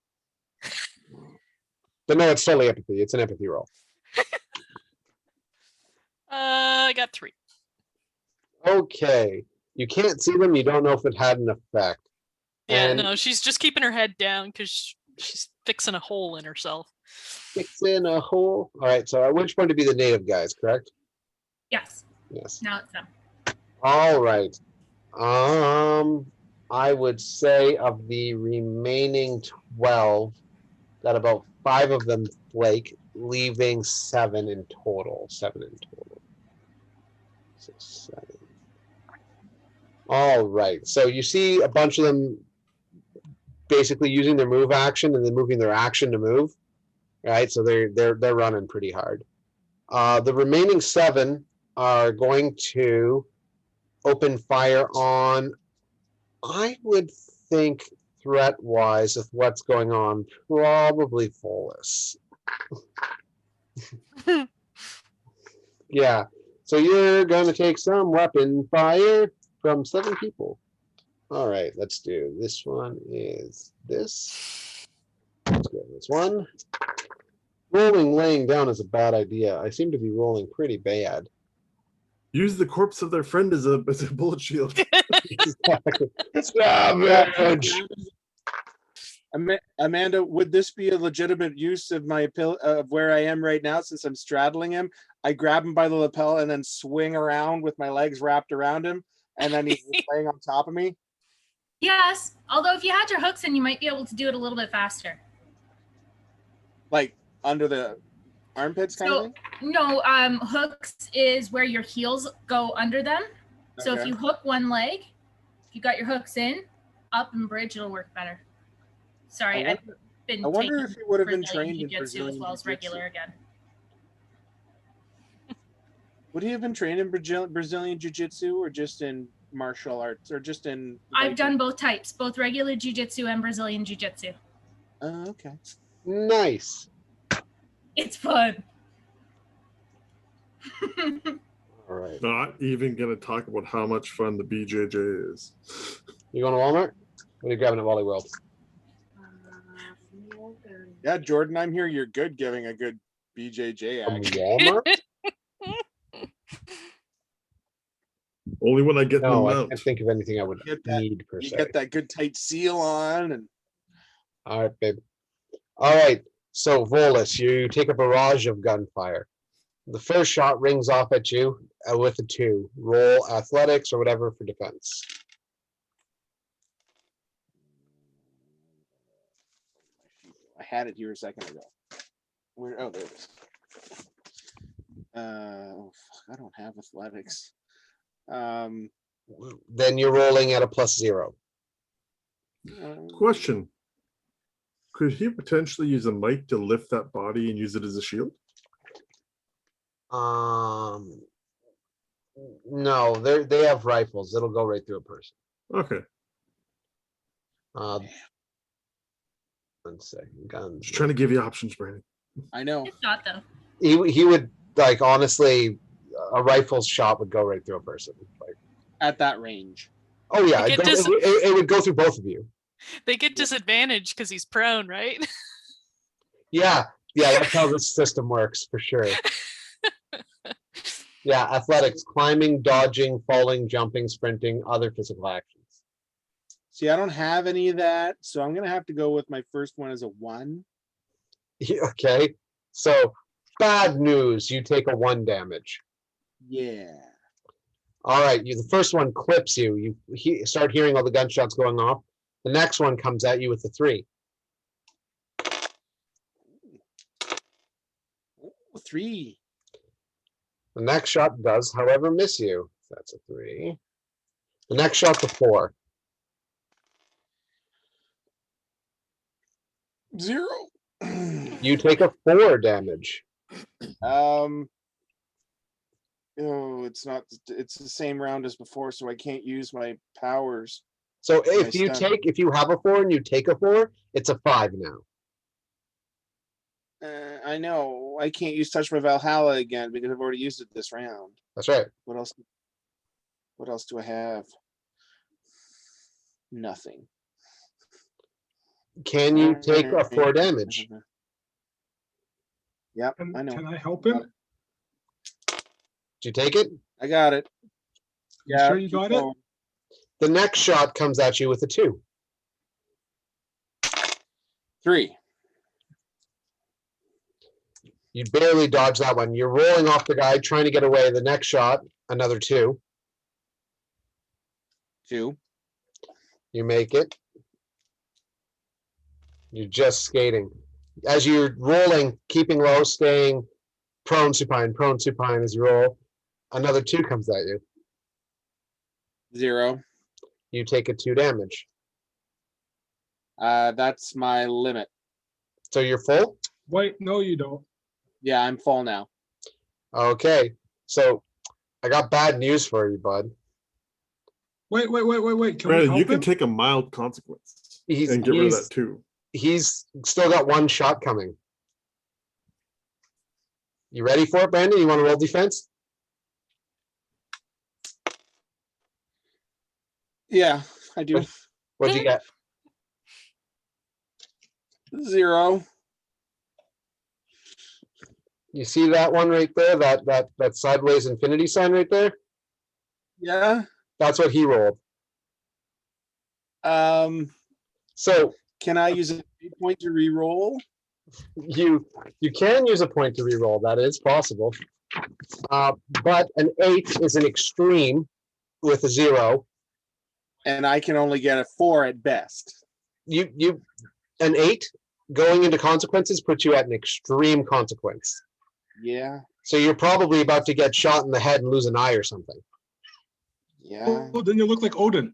But no, it's totally empathy. It's an empathy roll. I got 3. Okay. You can't see them. You don't know if it had an effect. Yeah, And no, she's just keeping her head down because she's fixing a hole in herself. it's in a hole. All right. So at which point to be the native guys, correct? Yes. Yes. Now it's them. All right. I would say of the remaining 12, that about 5 of them flake, leaving 7 in total. 7 in total. So 7. All right. So you see a bunch of them basically using their move action and then moving their action to move. Right. So they're running pretty hard. The remaining 7 are going to open fire on, I would think, threat-wise, with what's going on, probably Follis. Yeah. So you're going to take some weapon fire from 7 people. All right, let's do this one. Is this? Let's go with this one. Rolling laying down is a bad idea. I seem to be rolling pretty bad. Use the corpse of their friend as a bullet shield. Savage. Amanda, would this be a legitimate use of my of where I am right now since I'm straddling him? I grab him by the lapel and then swing around with my legs wrapped around him, and then he's laying on top of me. Yes. Although if you had your hooks in, you might be able to do it a little bit faster. Like under the armpits kind of thing? No, hooks is where your heels go under them. So if Okay. you hook one leg, if you got your hooks in, up and bridge, it'll work better. Sorry, I've been I wonder taking if he would have been Brazilian trained in jiu-jitsu Brazilian as well as jiu-jitsu. regular again. Would he have been trained in Brazilian jiu-jitsu or just in martial arts or just in? I've done both types, both regular jiu-jitsu and Brazilian jiu-jitsu. Okay. Nice. It's fun. All right. Not even gonna talk about how much fun the BJJ is. You going to Walmart? What are you grabbing at Wally World? Yeah, Jordan, I'm here. You're good giving a good BJJ From action. Walmart? Only when I get No, the I mount. can't think of anything I would Get that- need per You se. get that good tight seal on, and All right, babe. All right. So, Volus, you take a barrage of gunfire. The first shot rings off at you with a 2. Roll athletics or whatever for defense. I had it here a second ago. Where? Oh, there it is. Oh, fuck, I don't have athletics. Then you're rolling at a +0. Question. Could he potentially use a mic to lift that body and use it as a shield? No, they have rifles. It'll go right through a person. Okay. One second, guns. Just trying to give you options, Brandon. I know. It's not though. He would, like, honestly, a rifle's shot would go right through a person. Like, At that range. oh yeah, Like, it would go through both of you. They get disadvantaged because he's prone, right? Yeah, that's how this system works for sure. Yeah, athletics, climbing, dodging, falling, jumping, sprinting, other physical actions. See, I don't have any of that, so I'm gonna have to go with my first one as a 1. Yeah, okay, so bad news, you take a 1 damage. Yeah. All right, the first one clips you. You start hearing all the gunshots going off. The next one comes at you with a 3. 3. The next shot does, however, miss you. That's a 3. The next shot's a 4. 0. You take a 4 damage. Oh, it's not. It's the same round as before, so I can't use my powers. So if stun. if you have a 4 and you take a 4, it's a 5 now. I know. I can't use Touch My Valhalla again because I've already used it this round. That's right. What else? What else do I have? Nothing. Can you take a 4 damage? Yep, Can, I know. can I help him? Did you take it? I got it. You sure you keep got it? going. The next shot comes at you with a 2. 3. You barely dodge that one. You're rolling off the guy, trying to get away. The next shot, another 2. 2. You make it. You're just skating. As you're rolling, keeping low, staying prone supine as you roll, another 2 comes at you. 0. You take a 2 damage. That's my limit. So you're full? Wait, no, you don't. Yeah, I'm full now. Okay. So I got bad news for you, bud. Wait. Can we Brandon, help you can him? take a mild consequence He's and get rid of that too. He's still got 1 shot coming. You ready for it, Brandon? You want to roll defense? Yeah, I do. What'd you get? 0. You see that one right there? That sideways infinity sign right there? Yeah. That's what he rolled. So Can I use a point to re-roll? you can use a point to reroll. That is possible. But an 8 is an extreme with a 0. And I can only get a 4 at best. An 8 going into consequences puts you at an extreme consequence. Yeah. So you're probably about to get shot in the head and lose an eye or something. Yeah. Oh, then you look like Odin.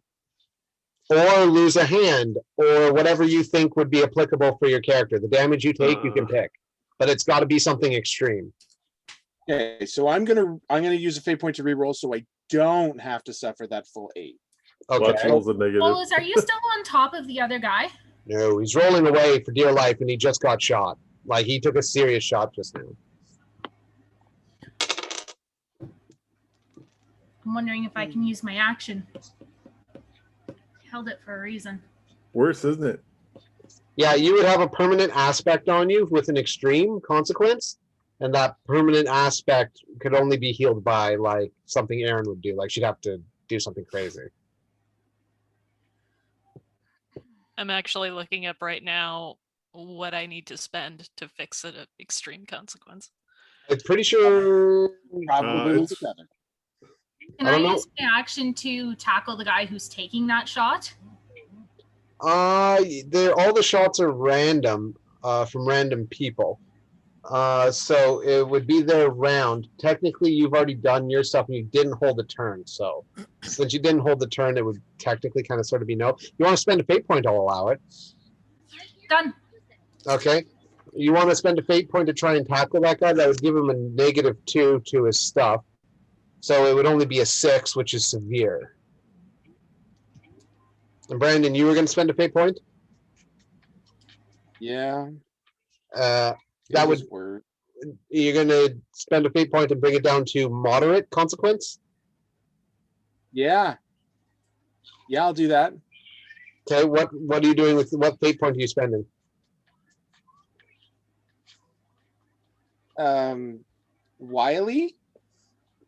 Or lose a hand, or whatever you think would be applicable for your character. The damage you take, you can pick, but it's got to be something extreme. Okay, so I'm gonna use a fate point to re-roll, so I don't have to suffer that full 8. Watch Okay. rolls a negative. Wallace, are you still on top of the other guy? No, he's rolling away for dear life, and he just got shot. Like he took a serious shot just now. I'm wondering if I can use my action. Held it for a reason. Worse, isn't it? Yeah, you would have a permanent aspect on you with an extreme consequence, and that permanent aspect could only be healed by like something Erin would do. Like she'd have to do something crazy. I'm actually looking up right now what I need to spend to fix an extreme consequence. I'm pretty sure. Probably lose it's- a feather. Can I I don't know. use my action to tackle the guy who's taking that shot? All the shots are random from random people. So it would be their round. Technically, you've already done your stuff and you didn't hold a turn. So since you didn't hold the turn, it would technically kind of sort of be no. You want to spend a fate point, I'll allow it. Done. Okay. You want to spend a fate point to try and tackle that guy? That would give him a -2 to his stuff. So it would only be a 6, which is severe. And Brandon, you were going to spend a fate point? Yeah. That it would was word. You're going to spend a fate point and bring it down to moderate consequence? Yeah. Yeah, I'll do that. Okay, what are you doing with what fate point are you spending? Wily?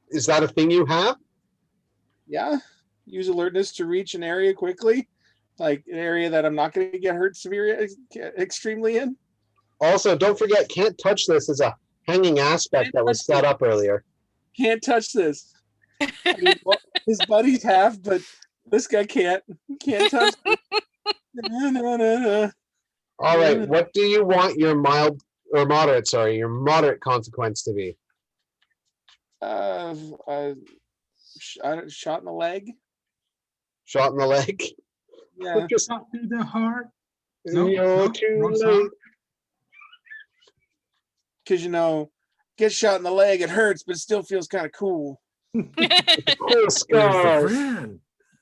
Is that a thing you have? Yeah. Use alertness to reach an area quickly. Like an area that I'm not going to get hurt extremely in. Also, don't forget, can't touch this as a hanging aspect that was set up earlier. Can't touch this. I mean, well, his buddies have, but this guy can't. He can't touch it. No. All right, what do you want your mild or moderate, sorry, your moderate consequence to be? Shot in the leg. Shot in the leg? Yeah. Just Shot through the heart. No, you're no, too wrong late. song. Because get shot in the leg, it hurts, but it still feels kind of cool. Cool Where's the scars. van?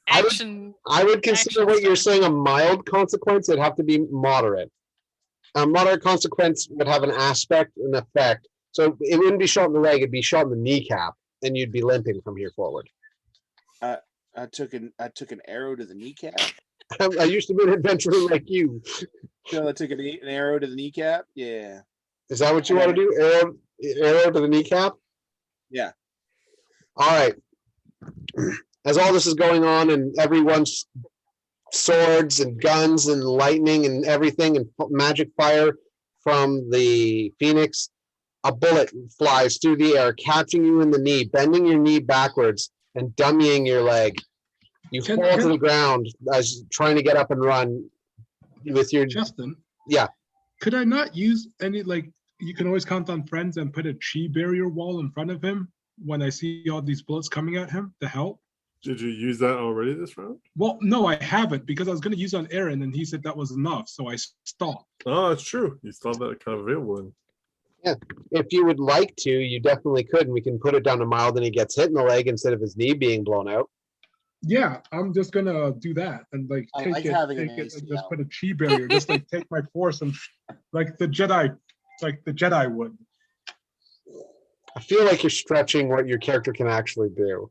Action. I would consider Action what you're stars. saying a mild consequence. It'd have to be moderate. A moderate consequence would have an aspect, an effect. So it wouldn't be shot in the leg, it'd be shot in the kneecap, and you'd be limping from here forward. I took an arrow to the kneecap. I used to be an adventurer like you. So I took an arrow to the kneecap. Yeah. Is that what you want to do? Arrow to the kneecap? Yeah. All right. As all this is going on and everyone's swords and guns and lightning and everything and magic fire from the Phoenix, a bullet flies through the air, catching you in the knee, bending your knee backwards and dummying your leg. You Can- fall to can- the ground as trying to get up and run with your Justin. Yeah. Could I not use any, like, you can always count on friends and put a tree barrier wall in front of him when I see all these bullets coming at him to help? Did you use that already this round? Well, no, I haven't, because I was going to use on Aaron and he said that was enough, so I stopped. Oh, that's true. You saw that kind of available. if you would like to, you definitely could, and we can put it down to mild and he gets hit in the leg instead of his knee being blown out. Yeah, I'm just gonna do that and like I take like it, having an take it and just ACL. put a tree barrier, just like take my force and like the Jedi would. I feel like you're stretching what your character can actually do.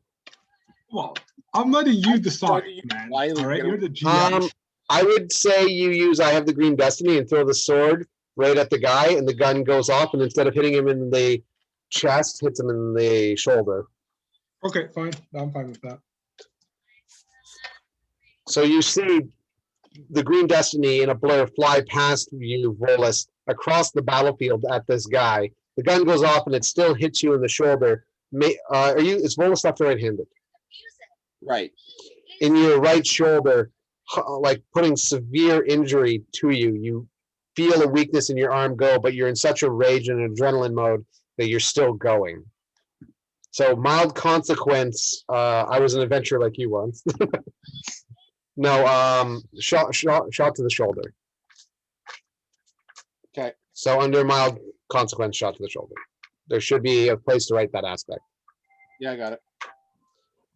Well, I'm letting you decide, you man. Wiley All right, get you're the GM. I would say you use I have the green destiny and throw the sword right at the guy and the gun goes off and instead of hitting him in the chest, hits him in the shoulder. Okay, fine. I'm fine with that. So you see the green destiny in a blur fly past you, Volus, across the battlefield at this guy. The gun goes off and it still hits you in the shoulder. Is Volus left or right-handed? Right. In your right shoulder, like putting severe injury to you. You feel a weakness in your arm go, but you're in such a rage and adrenaline mode that you're still going. So mild consequence. I was an adventurer like you once. No, shot to the shoulder. Okay. So under mild consequence, shot to the shoulder. There should be a place to write that aspect. Yeah, I got it.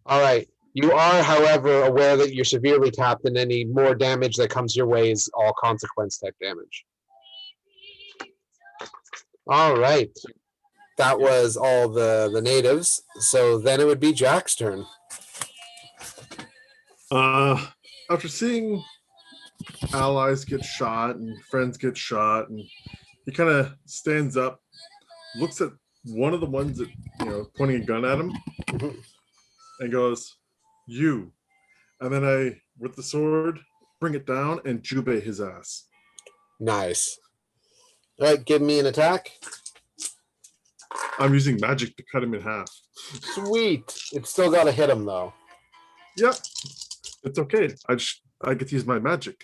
All right. You are, however, aware that you're severely tapped and any more damage that comes your way is all consequence type damage. All right. That was all the natives. So then it would be Jack's turn. After seeing allies get shot and friends get shot, and he kind of stands up, looks at one of the ones that, pointing a gun at him, and goes, "You." And then I, with the sword, bring it down and jubei his ass. Nice. All right, give me an attack. I'm using magic to cut him in half. Sweet. It's still got to hit him, though. Yep. It's okay. I get to use my magic.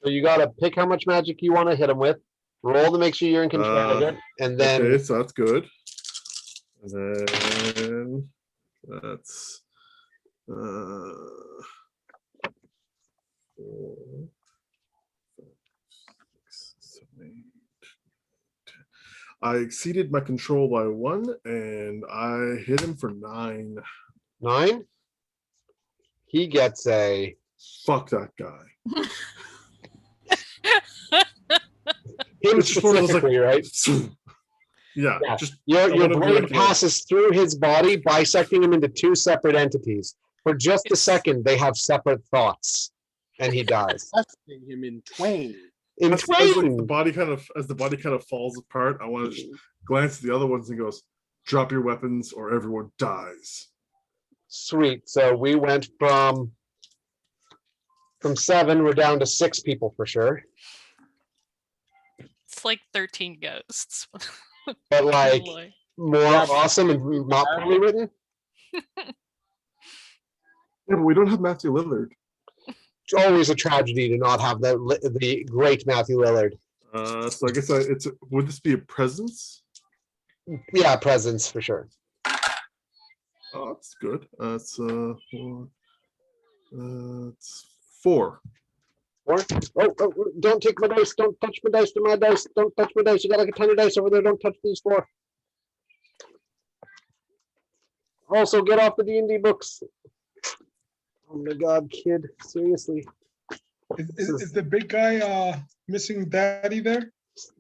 So you got to pick how much magic you want to hit him with. Roll to make sure you're in control of it. And then... Okay, so that's good. And then that's... 4, 5, 6, 7, 8, 10. I exceeded my control by 1, and I hit him for 9. 9? He gets a... Fuck that guy. Him It's just one of those, like, specifically, right? Yeah, Yeah. just Your wanna be blade like, passes through his body, bisecting him into 2 separate entities. For just a second, they have separate thoughts, and he dies. Busting him in twain. In as like, twain! the body kind of falls apart, I want to glance at the other ones and goes, "Drop your weapons, or everyone dies." Sweet. So we went from 7, we're down to 6 people for sure. It's like 13 ghosts. But like, Boy. more awesome and not poorly written. Yeah, but we don't have Matthew Lillard. It's always a tragedy to not have the great Matthew Lillard. So I guess would this be a presence? Yeah, presence for sure. Oh, that's good. It's 4. Or don't take my dice. Don't touch my dice. To my dice. Don't touch my dice. You got like a ton of dice over there. Don't touch these 4. Also, get off the D&D books. Oh my God, kid! Seriously. Is the big guy missing daddy there?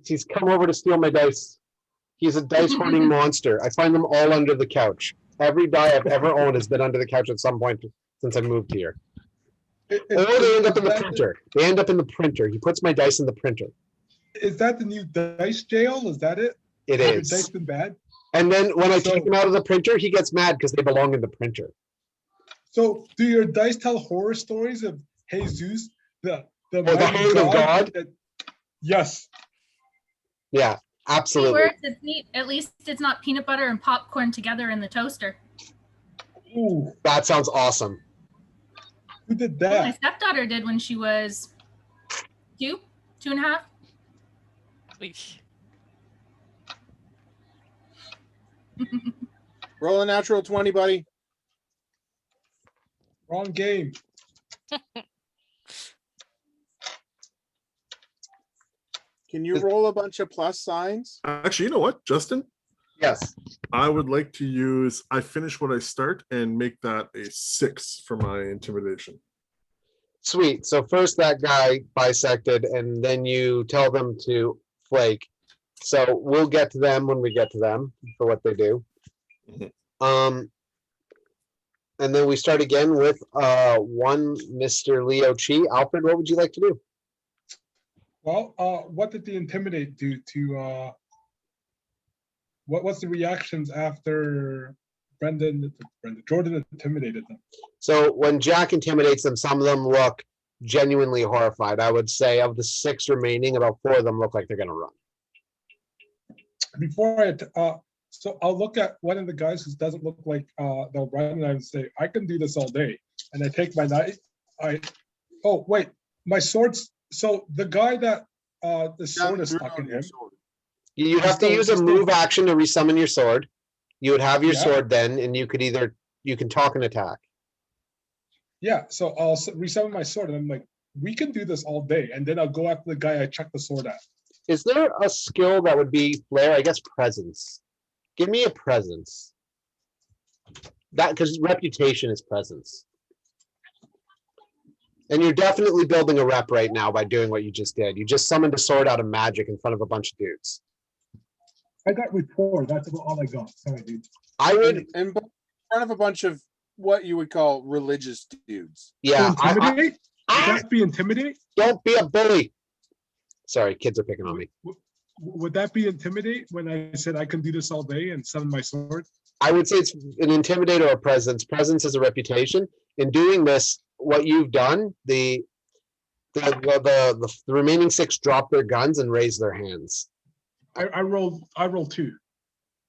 He's come over to steal my dice. He's a dice hoarding monster. I find them all under the couch. Every die I've ever owned has been under the couch at some point since I moved here. Or they end up in the printer. They end up in the printer. He puts my dice in the printer. Is that the new dice jail? Is that it? It Have your is. dice been bad? And then when I take them out of the printer, he gets mad because they belong in the printer. So do your dice tell horror stories of Jesus, the mighty hand of God? Yes. Yeah, absolutely. Words, it's neat. At least it's not peanut butter and popcorn together in the toaster. Ooh. That sounds awesome. Who did Well, my that? stepdaughter did when she was 2.5. Eesh. Roll a natural 20, buddy. Wrong game. Can you roll a bunch of plus signs? Actually, you know what, Justin? Yes. I would like to use I finish what I start and make that a 6 for my intimidation. Sweet. So first that guy bisected, and then you tell them to flake. So we'll get to them when we get to them for what they do. Mhm. And then we start again with one Mr. Leo Chi. Alfred, what would you like to do? Well, what did the intimidate do to what's the reactions after Jordan intimidated them? So when Jack intimidates them, some of them look genuinely horrified. I would say of the 6 remaining, about 4 of them look like they're going to run. Before so I'll look at one of the guys who doesn't look like they'll run, and I would say, I can do this all day. And I take my knife. Oh wait, my sword's. So the guy that the sword is stuck in him. You have to use a move action to resummon your sword. You would have your Yeah. sword then, and you can talk and attack. Yeah, so I'll resummon my sword, and I'm like, we can do this all day. And then I'll go after the guy I chucked the sword at. Is there a skill that would be flair? I guess presence. Give me a presence. That because reputation is presence. And you're definitely building a rep right now by doing what you just did. You just summoned a sword out of magic in front of a bunch of dudes. I got rapport. That's about all I got. Sorry, dude. I would, In front of a bunch of what you would call religious dudes. yeah. Intimidate? Would I- that be intimidate? don't be a bully. Sorry, kids are picking on me. Would that be intimidate when I said I can do this all day and summon my sword? I would say it's an intimidate or a presence. Presence is a reputation. In doing this, what you've done, the remaining 6 drop their guns and raise their hands. I rolled 2.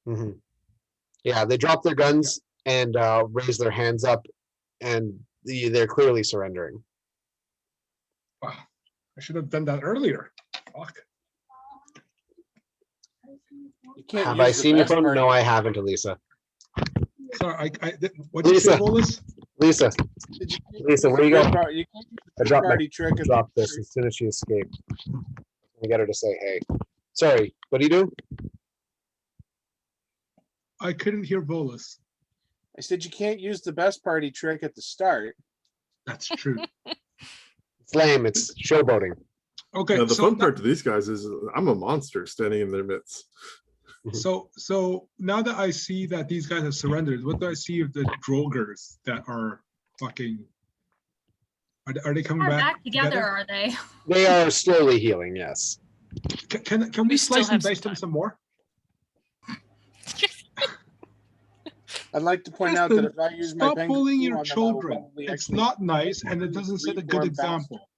Mhm. Yeah, they drop their guns and raise their hands up, and they're clearly surrendering. Wow. I should have done that earlier. Fuck. You can't Have use I the seen your best phone? part- No, I haven't, Elisa. Sorry, what did you say, Lisa. Bolus? Lisa, Did you- Lisa, where you go? You can't use I the dropped my party trick. drop this as soon as she escaped. I got her to say hey. Sorry, what are you doing? I couldn't hear Bolus. I said you can't use the best party trick at the start. That's true. It's lame. It's showboating. Okay, Now, the so fun part to these guys is I'm a monster standing in their midst. so now that I see that these guys have surrendered, what do I see of the Drogers that are fucking? Are they coming Are back back together, are they? They are slowly healing. Yes. Can we We still slice and have some dice them time. some more? I'd like to point out that Kristen, if I use my Stop penguin bullying glue your on them, I will children. probably It's actually not nice, and it doesn't set a good reform example.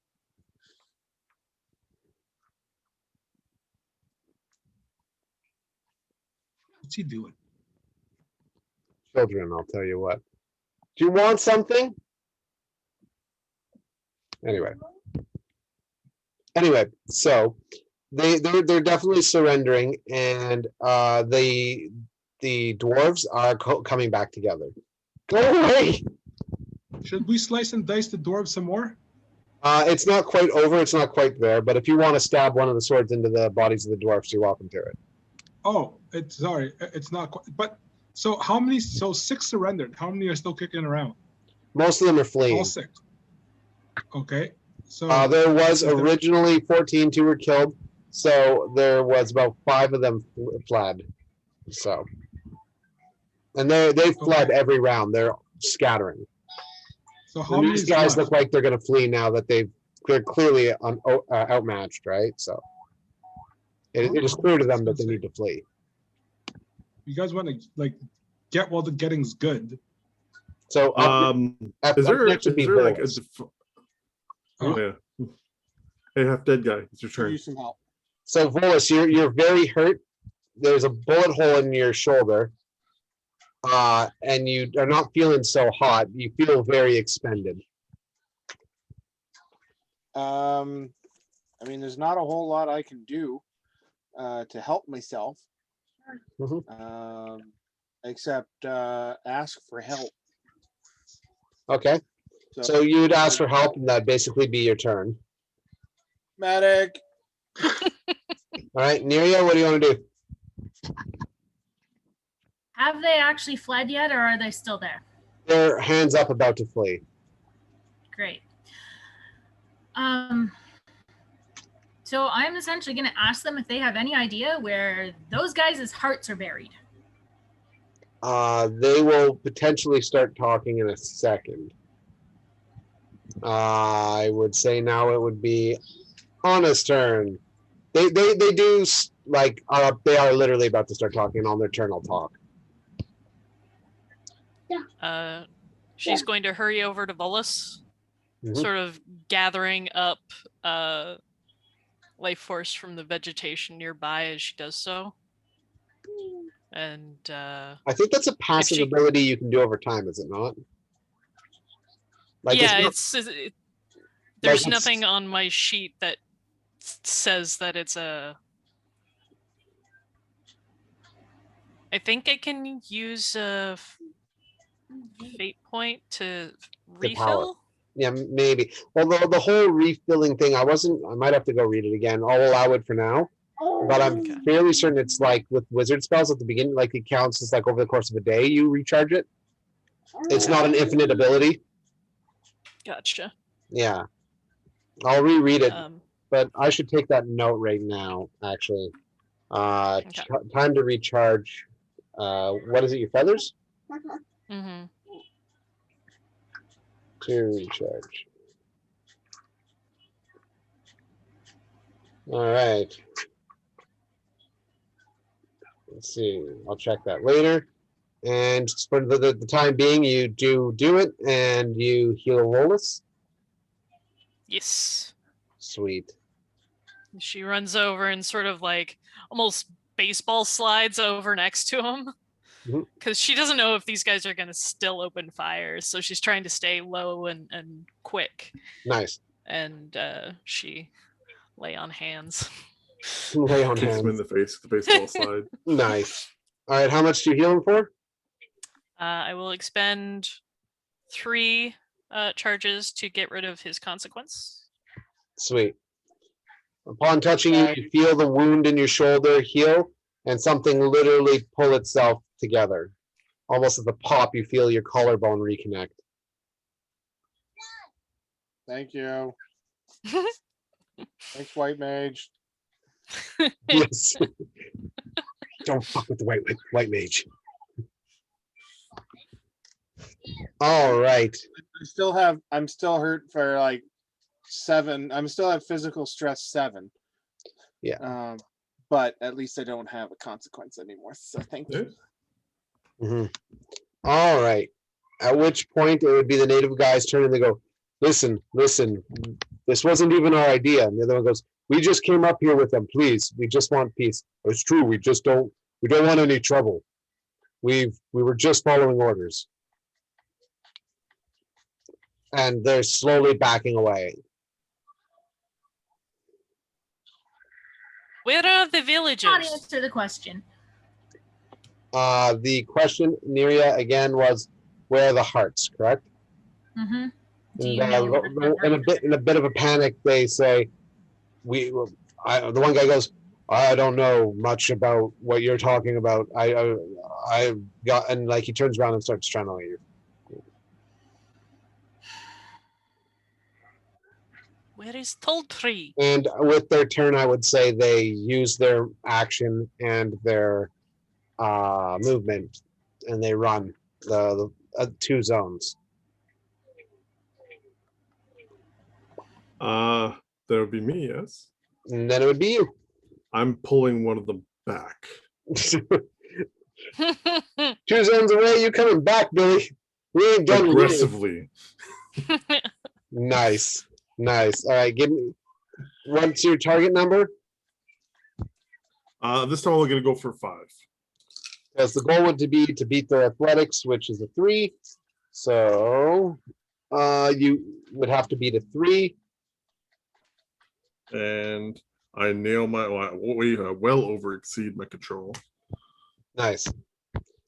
What's he doing? Children, I'll tell you what. Do you want something? Anyway. So they're definitely surrendering, and the dwarves are coming back together. Go away! Should we slice and dice the dwarves some more? It's not quite over. It's not quite there. But if you want to stab one of the swords into the bodies of the dwarfs, you're welcome to it. Oh, it's not quite. But so how many? So 6 surrendered. How many are still kicking around? Most of them are fleeing. All 6. Okay. So There was originally 14, 2 were killed. So there was about 5 of them fled. So, and they fled every round. They're scattering. So how These many guys look like they're going to flee now that they're clearly outmatched, right? So it is clear to them that they need to flee. You guys want to like get while the getting's good. So is there like a Oh. yeah. Hey, half dead guy, it's your turn. Use some help. So Volus, you're very hurt. There's a bullet hole in your shoulder. And you are not feeling so hot. You feel very expended. I mean, there's not a whole lot I can do to help myself, except ask for help. Okay. So you'd ask for help, and that'd basically be your turn. Medic. All right, Neria, what do you want to do? Have they actually fled yet, or are they still there? They're hands up, about to flee. Great. So I'm essentially going to ask them if they have any idea where those guys' hearts are buried. They will potentially start talking in a second. I would say now it would be Anna's turn. They do like they are literally about to start talking. On their turn, I'll talk. She's going to hurry over to Volus, sort of gathering up life force from the vegetation nearby as she does so. And I think that's a passive ability you can do over time, is it not? Like, yeah, there's nothing on my sheet that says that it's a. I think I can use a fate point to refill. Yeah, maybe. Well, the whole refilling thing, I might have to go read it again. I'll allow it for now. But I'm fairly certain it's like with wizard spells at the beginning, like it counts as like over the course of a day you recharge it. It's not an infinite ability. Gotcha. Yeah. I'll reread it. But I should take that note right now, actually. Time to recharge. What is it, your feathers? Mm-hmm. To recharge. All right. Let's see. I'll check that later. And for the time being, you do it, and you heal Volus. Yes. Sweet. She runs over and sort of like almost baseball slides over next to him. Because she doesn't know if these guys are going to still open fire. So she's trying to stay low and quick. Nice. And she lay on hands. Lay on Kicks hands. him in the face with the baseball slide. Nice. All right, how much do you heal him for? I will expend 3 charges to get rid of his consequence. Sweet. Upon touching you, you feel the wound in your shoulder heal, and something literally pull itself together. Almost at the pop, you feel your collarbone reconnect. Thank you. Thanks, White Mage. Yes. Don't fuck with the white mage. All right. I'm still hurt for like 7. I'm still at physical stress 7. Yeah. But at least I don't have a consequence anymore. So thank you. All right. At which point it would be the native guy's turn, and they go, listen, this wasn't even our idea. And the other one goes, we just came up here with them, please. We just want peace. It's true, we just don't We don't want any trouble. We were just following orders. And they're slowly backing away. Where are the Not villagers? answer the question. The question, Neria, again was, where are the hearts, correct? Mm-hmm. Do And, you know in a bit of a panic, they say, the one guy goes, I don't know much about what you're talking about. I got, and like he turns around and starts channeling you. Where is Toltree? And with their turn, I would say they use their action and their movement, and they run the 2 zones. That would be me, yes. And then it would be you. I'm pulling one of them back. 2 zones away, you coming back, Billy. We ain't done with you. Aggressively. Nice. Nice. All right, give me, what's your target number? This time we're gonna go for 5. Because the goal would be to beat their athletics, which is a 3. So you would have to beat a 3. And I nail my, well over exceed my control. Nice.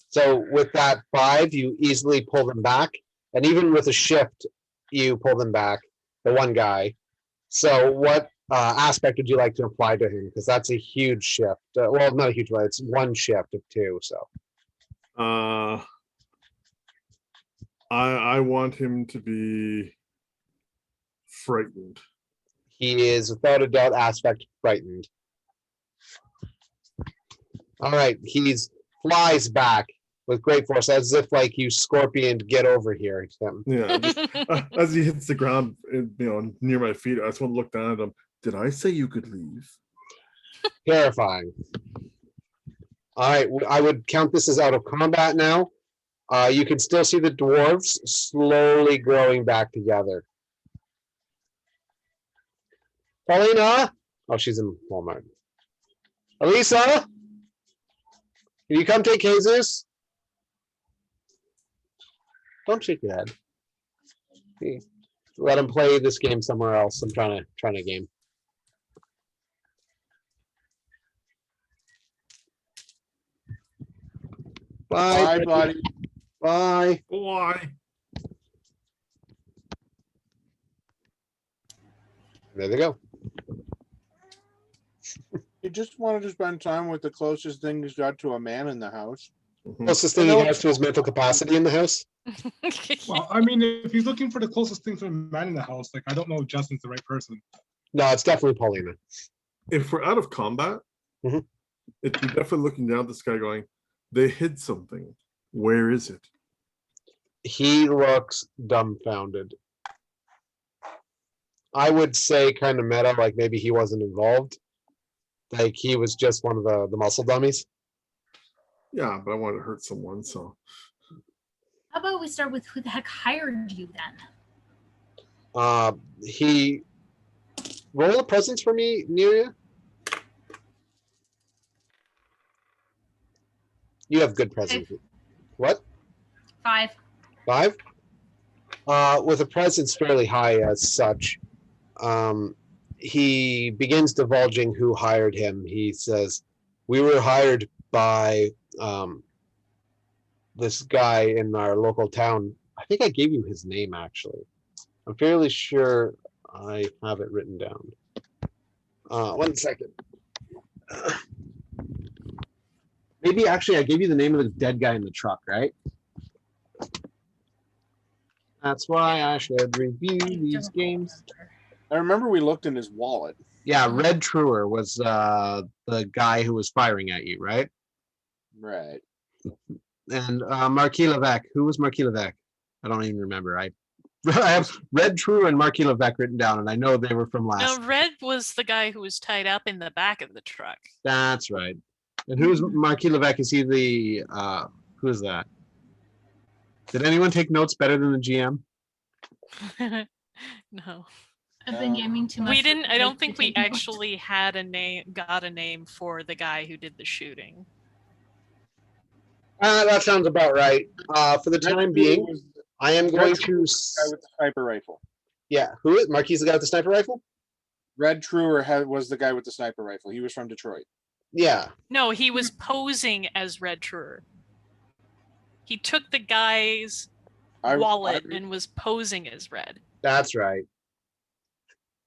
So with that 5, you easily pull them back. And even with a shift, you pull them back, the one guy. So what aspect would you like to apply to him? Because that's a huge shift. Well, not a huge one. It's 1 shift of 2. So I want him to be frightened. he is without a doubt aspect frightened. All right, he's flies back with great force, as if like you scorpion get over here. Yeah, just, as he hits the ground, near my feet, I just want to look down at him. Did I say you could leave? Terrifying. All right, I would count this as out of combat now. You can still see the dwarves slowly growing back together. Paulina? Oh, she's in Walmart. Elisa? Can you come take Jesus? Don't shake your head. Let him play this game somewhere else. I'm trying to game. Bye, Bye, buddy. Bye. Why? There they go. You just wanted to spend time with the closest thing he's got to a man in the house. Closest thing he has to his mental capacity in the house. Well, I mean, if he's looking for the closest thing to a man in the house, like, I don't know if Justin's the right person. No, it's definitely Paulina. If we're out of combat, Mhm. it'd be definitely looking down at this guy going, they hid something. Where is it? He looks dumbfounded. I would say kind of meta, like maybe he wasn't involved. Like he was just one of the muscle dummies. Yeah, but I want to hurt someone, so. How about we start with who the heck hired you then? He roll a presence for me, Neria. You have good presence. What? 5. 5? With a presence fairly high as such, he begins divulging who hired him. He says, we were hired by this guy in our local town. I think I gave you his name, actually. I'm fairly sure I have it written down. 1 second. Maybe actually I gave you the name of the dead guy in the truck, right? That's why I should review these games. I remember we looked in his wallet. Yeah, Red Truer was the guy who was firing at you, right? Right. And Marquis Levesque. Who was Marquis Levesque? I don't even remember. I have Red Truer and Marquis Levesque written down, and I know they were from last. No, Red was the guy who was tied up in the back of the truck. That's right. And who's Marquis Levesque? Is he the who is that? Did anyone take notes better than the GM? No. I've been gaming too much. We didn't, I don't think we to take notes. actually got a name for the guy who did the shooting. That sounds about right. For the Red time True being, was the I am Red going True to. was the guy with the sniper rifle. Yeah, who is Marquis the guy with the sniper rifle? Red Truer was the guy with the sniper rifle. He was from Detroit. Yeah, No, he was posing as Red Truer. He took the guy's wallet and was posing as Red. that's right.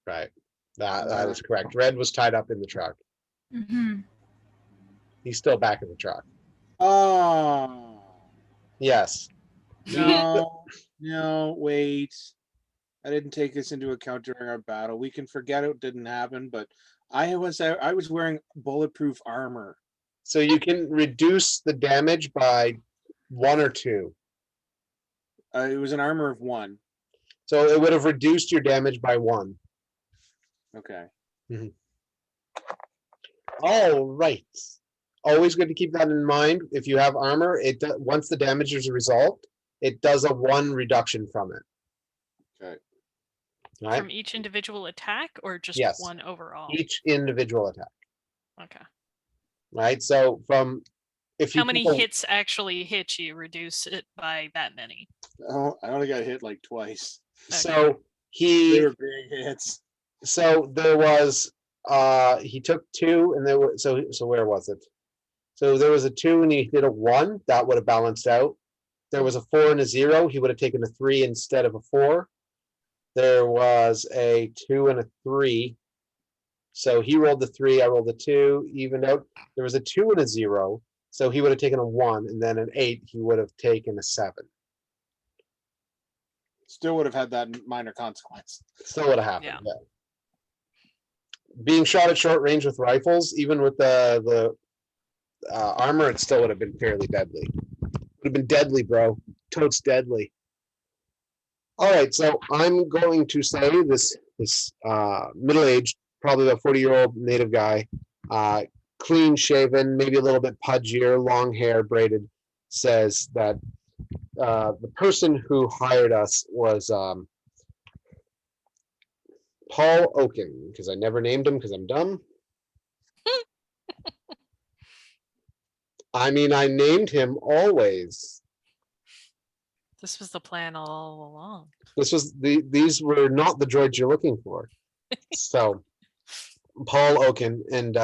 Right. That is correct. Red was tied up in the truck. Mm-hmm. He's still back in the truck. Oh. Yes. No, wait. I didn't take this into account during our battle. We can forget it didn't happen, but I was wearing bulletproof armor. So you can reduce the damage by 1 or 2. It was an armor of 1. So it would have reduced your damage by 1. Okay. All right. Always good to keep that in mind. If you have armor, once the damage is resolved, it does a 1 reduction from it. Okay. Right? From each individual attack or just Yes. 1 overall? Each individual attack. Okay. Right. So from if you How many take a- hits actually hit you? Reduce it by that many. Oh, I only got hit like twice. So They were big hits. So there was he took 2 and there were so where was it? So there was a 2 and he did a 1, that would have balanced out. There was a 4 and a 0, he would have taken a 3 instead of a 4. There was a 2 and a 3. So he rolled the 3, I rolled the 2, evened out. There was a 2 and a 0, so he would have taken a 1, and then an 8, he would have taken a 7. Still would have had that minor consequence. Still would have happened. Yeah. Yeah. Being shot at short range with rifles, even with the armor, it still would have been fairly deadly. Would have been deadly, bro. Totes deadly. All right, so I'm going to say this middle-aged, probably about 40-year-old native guy, clean shaven, maybe a little bit pudgier, long hair, braided, says that the person who hired us was Paul Oaken, because I never named him because I'm dumb. I mean, I named him always. This was the plan all along. These were not the droids you're looking for. So, Paul Oaken, and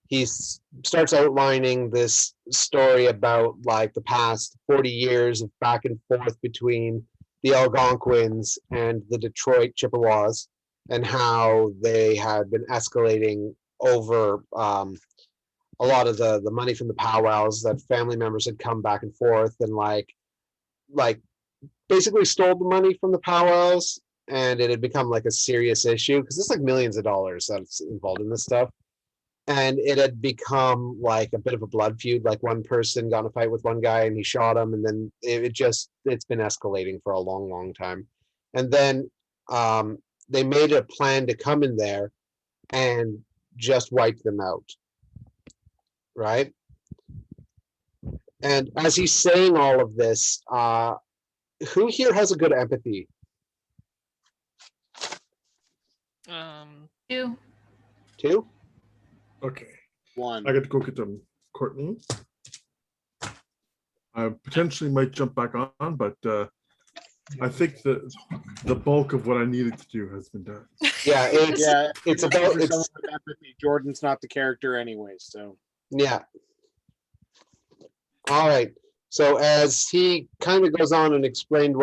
he starts outlining this story about like the past 40 years of back and forth between the Algonquins and the Detroit Chippewas, and how they had been escalating over a lot of the money from the powwows, that family members had come back and forth and like basically stole the money from the powwows, and it had become like a serious issue because it's like millions of dollars that's involved in this stuff. And it had become like a bit of a blood feud. Like one person got in a fight with one guy and he shot him, and then it's been escalating for a long, long time. And then they made a plan to come in there and just wipe them out. Right? And as he's saying all of this, who here has a good empathy? 2. 2? Okay. 1. I got to go get them, Courtney. I potentially might jump back on, but I think the bulk of what I needed to do has been done. Yeah, it's about For someone with empathy, Jordan's not the character anyway, so. Yeah. All right. So as he kind of goes on and explained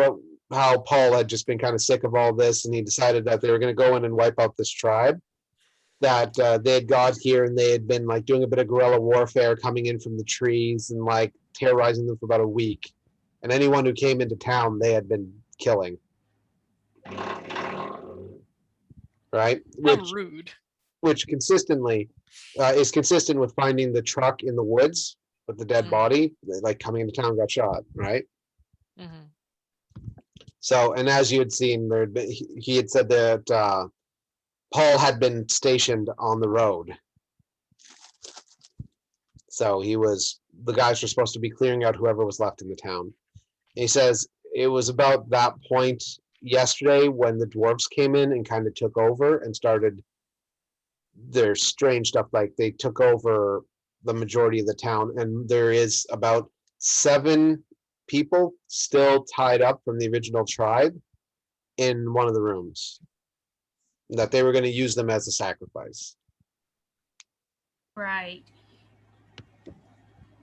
how Paul had just been kind of sick of all this, and he decided that they were going to go in and wipe out this tribe, that they had got here and they had been like doing a bit of guerrilla warfare, coming in from the trees and like terrorizing them for about a week. And anyone who came into town, they had been killing. Right? How rude. Which consistently is consistent with finding the truck in the woods with the dead body, like coming into town, got shot, right? Mm-hmm. So, and as you had seen, he had said that Paul had been stationed on the road. So the guys were supposed to be clearing out whoever was left in the town. And he says it was about that point yesterday when the dwarves came in and kind of took over and started their strange stuff. Like they took over the majority of the town, and there is about 7 people still tied up from the original tribe in one of the rooms. That they were going to use them as a sacrifice. Right.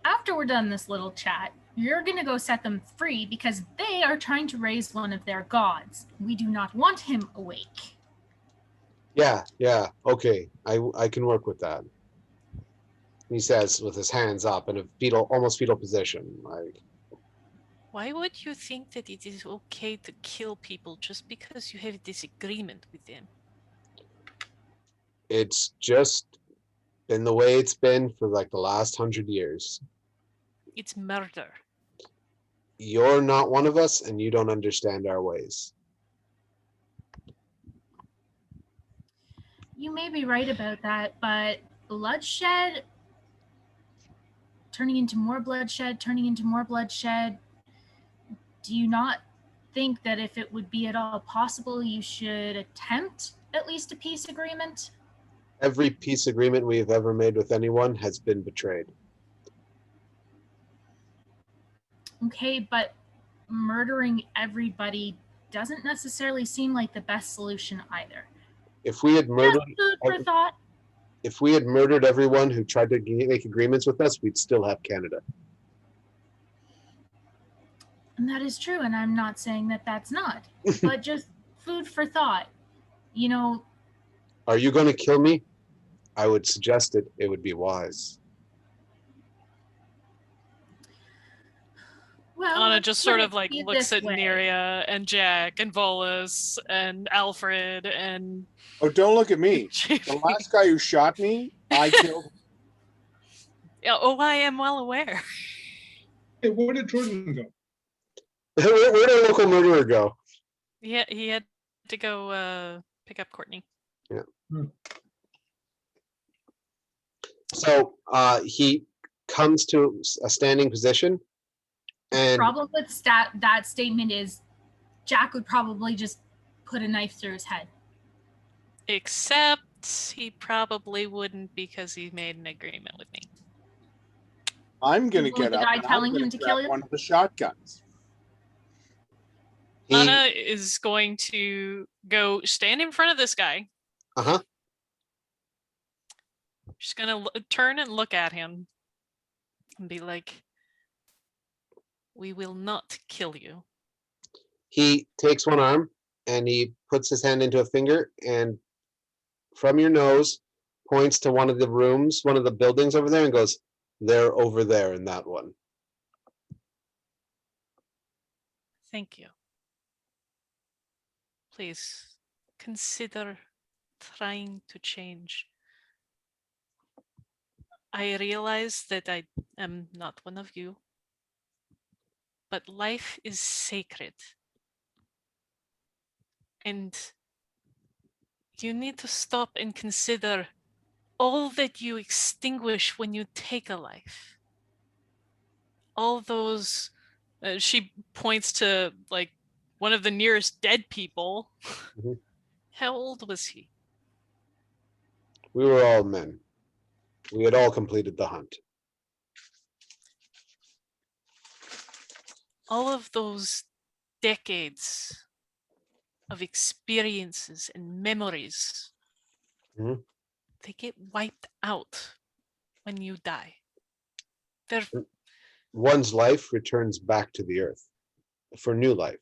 After we're done this little chat, you're going to go set them free because they are trying to raise one of their gods. We do not want him awake. Yeah, okay, I can work with that. He says with his hands up in a fetal, almost fetal position, like. Why would you think that it is okay to kill people just because you have a disagreement with them? It's just been the way it's been for like the last 100 years. It's murder. You're not one of us, and you don't understand our ways. You may be right about that, but bloodshed, turning into more bloodshed, do you not think that if it would be at all possible, you should attempt at least a peace agreement? Every peace agreement we have ever made with anyone has been betrayed. Okay, but murdering everybody doesn't necessarily seem like the best solution either. If we had murdered, Just food for thought. if we had murdered everyone who tried to make agreements with us, we'd still have Canada. And that is true, and I'm not saying that that's not, but just food for thought. You know, Are you going to kill me? I would suggest it. It would be wise. well, Anna let's just put sort it of like to you looks this at way. Neria and Jack and Volus and Alfred and Oh, don't look at me. JP. The last guy who shot me, I killed him. Yeah, oh, I am well aware. Hey, where did Jordan go? Where did a local murderer go? Yeah, he had to go pick up Courtney. So he comes to a standing position, and Problem with that statement is Jack would probably just put a knife through his head. Except he probably wouldn't because he made an agreement with me. I'm going to Who's get the up guy and telling I'm going him to to kill grab him? one of the shotguns. he, Anna is going to go stand in front of this guy. uh-huh, She's going to turn and look at him and be like, we will not kill you. he takes one arm and he puts his hand into a finger and from your nose points to one of the rooms, one of the buildings over there, and goes, they're over there in that one. Thank you. Please consider trying to change. I realize that I am not one of you, but life is sacred. And you need to stop and consider all that you extinguish when you take a life. All those, she points to like one of the nearest dead people. Mhm. How old was he? We were all men. We had all completed the hunt. All of those decades of experiences and memories, Mhm. they get wiped out when you die. They're One's life returns back to the earth for new life.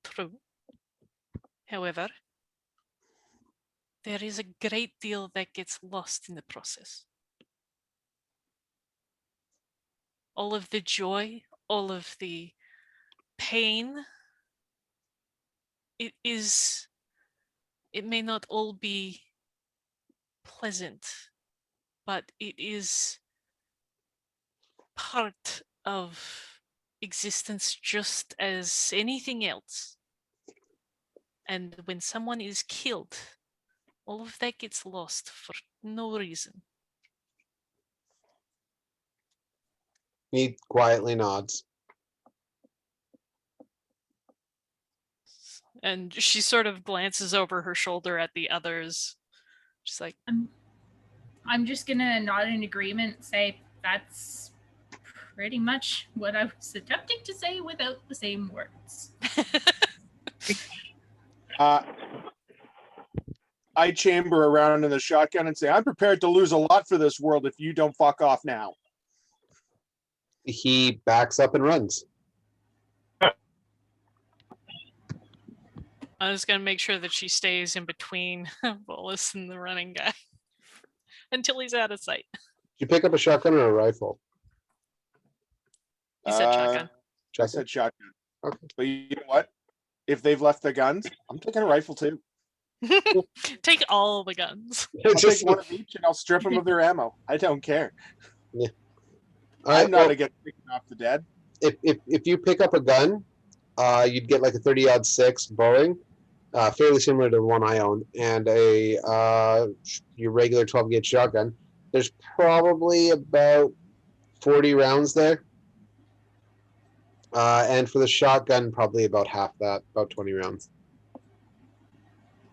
true. However, there is a great deal that gets lost in the process. All of the joy, all of the pain, it may not all be pleasant, but it is part of existence just as anything else. And when someone is killed, all of that gets lost for no reason. He quietly nods. And she sort of glances over her shoulder at the others. She's like, I'm just gonna nod in agreement, say that's pretty much what I was attempting to say without the same words. I chamber around in the shotgun and say, I'm prepared to lose a lot for this world if you don't fuck off now. He backs up and runs. I was gonna make sure that she stays in between Bolus and the running guy until he's out of sight. You pick up a shotgun or a rifle? You said shotgun. I said shotgun. Okay. But you know what? If they've left the guns, I'm taking a rifle too. Take all the guns. I'll take one of each and I'll strip them of their ammo. I don't care. Yeah. All right, I'm not against picking off the dead. If you pick up a gun, you'd get like a 30-06 Boeing, fairly similar to the one I own, and your regular 12-gauge shotgun. There's probably about 40 rounds there. And for the shotgun, probably about half that, about 20 rounds.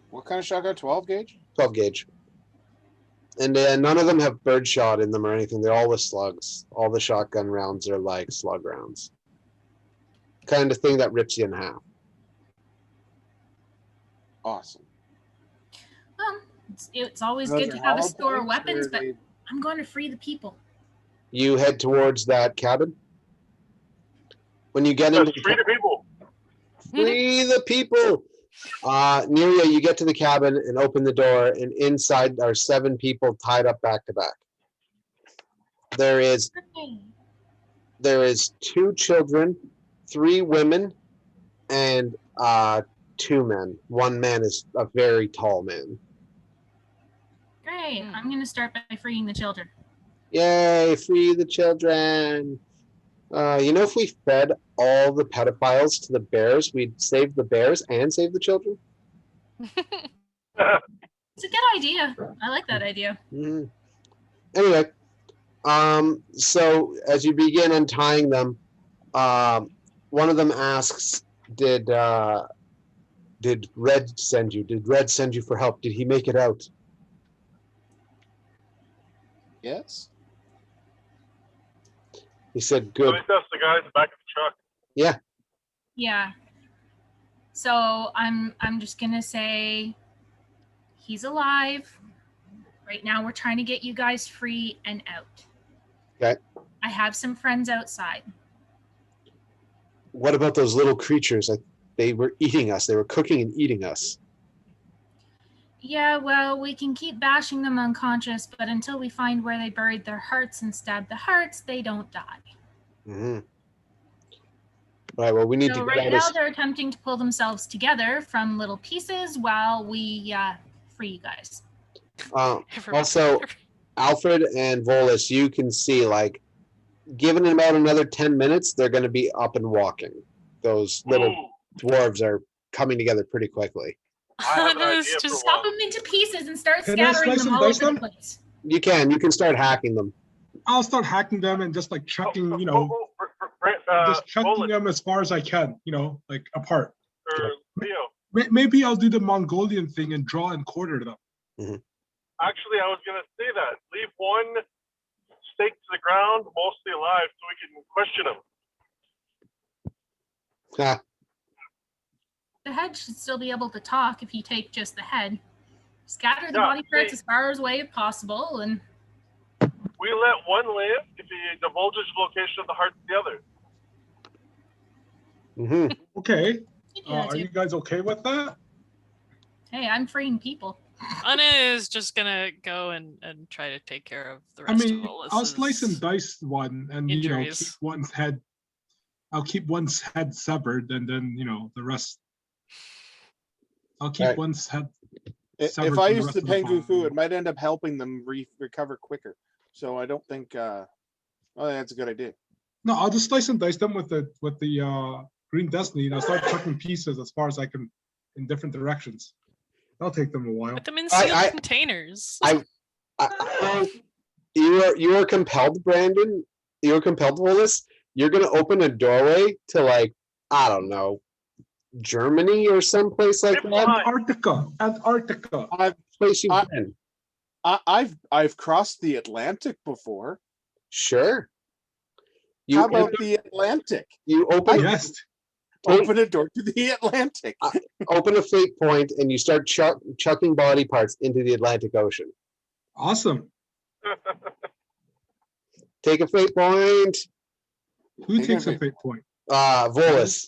What kind of shotgun? 12 gauge? 12 gauge. And none of them have birdshot in them or anything. They're all with slugs. All the shotgun rounds are like slug rounds. Kind of thing that rips you in half. Awesome. Well, it's always Those good to are have a hollow store of points, weapons, or but they- I'm going to free the people. You head towards that cabin. When you get into Free the people. free the people. Nelia, you get to the cabin and open the door, and inside are 7 people tied up back to back. There is 2 children, 3 women, and 2 men. 1 man is a very tall man. Great. I'm going to start by freeing the children. Yay, free the children. If we fed all the pedophiles to the bears, we'd save the bears and save the children. It's a good idea. I like that idea. Mhm. Anyway, so as you begin untying them, one of them asks, did Red send you? Did Red send you for help? Did he make it out? Yes. He said, So good. that's the guy in the back of the truck. Yeah. So I'm just gonna say he's alive. Right now we're trying to get you guys free and out. Okay. I have some friends outside. What about those little creatures? They were eating us. They were cooking and eating us. Yeah, well, we can keep bashing them unconscious, but until we find where they buried their hearts and stabbed the hearts, they don't die. Mm-hmm. All right, well, we need So to right get now us. they're attempting to pull themselves together from little pieces while we free you guys. Also, Alfred and Volus, you can see, like, given about another 10 minutes, they're going to be up and walking. Those little dwarves are coming together pretty quickly. I have an That is idea for just- Chop one. them into pieces and start Can I scattering slice them and all dice over the them? place. You can start hacking them. I'll start hacking them and just like chucking, just chucking Bullet, them as far as I can, like apart. or Leo. Maybe I'll do the Mongolian thing and draw and quarter them. Actually, I was gonna say that. Leave one stake to the ground, mostly alive, so we can question him. Ah, The head should still be able to talk if you take just the head. Scatter the Yeah, body parts hey. as far away as possible, and We let one live if he divulges the location of the heart to the other. mm-hmm. Okay. you do that Are too. you guys okay with that? Hey, I'm freeing people. Anna is just gonna go and try to take care of the I rest mean, of Bolus's I'll slice and dice one and keep injuries. one's head. I'll keep one's head severed and then the rest. I'll keep Right. one's head. If severed I from use rest the of the Pengu Fu, body. it might end up helping them recover quicker. So I don't think. That's a good idea. No, I'll just slice and dice them with the Green Destiny, and I'll start chucking pieces as far as I can in different directions. That'll take them a while. Put them in I- sealed I- containers. You are compelled, Brandon. You're compelled, Volus. You're going to open a doorway to, like, I don't know, Germany or someplace like that. Antarctica. Place you've I- been. I've crossed the Atlantic before. Sure. How about the Atlantic? You open Yes. Open a door to the Atlantic. open a fate point and you start chucking body parts into the Atlantic Ocean. Awesome. Take a fate point. Who Take a takes a fate fate point? Volus.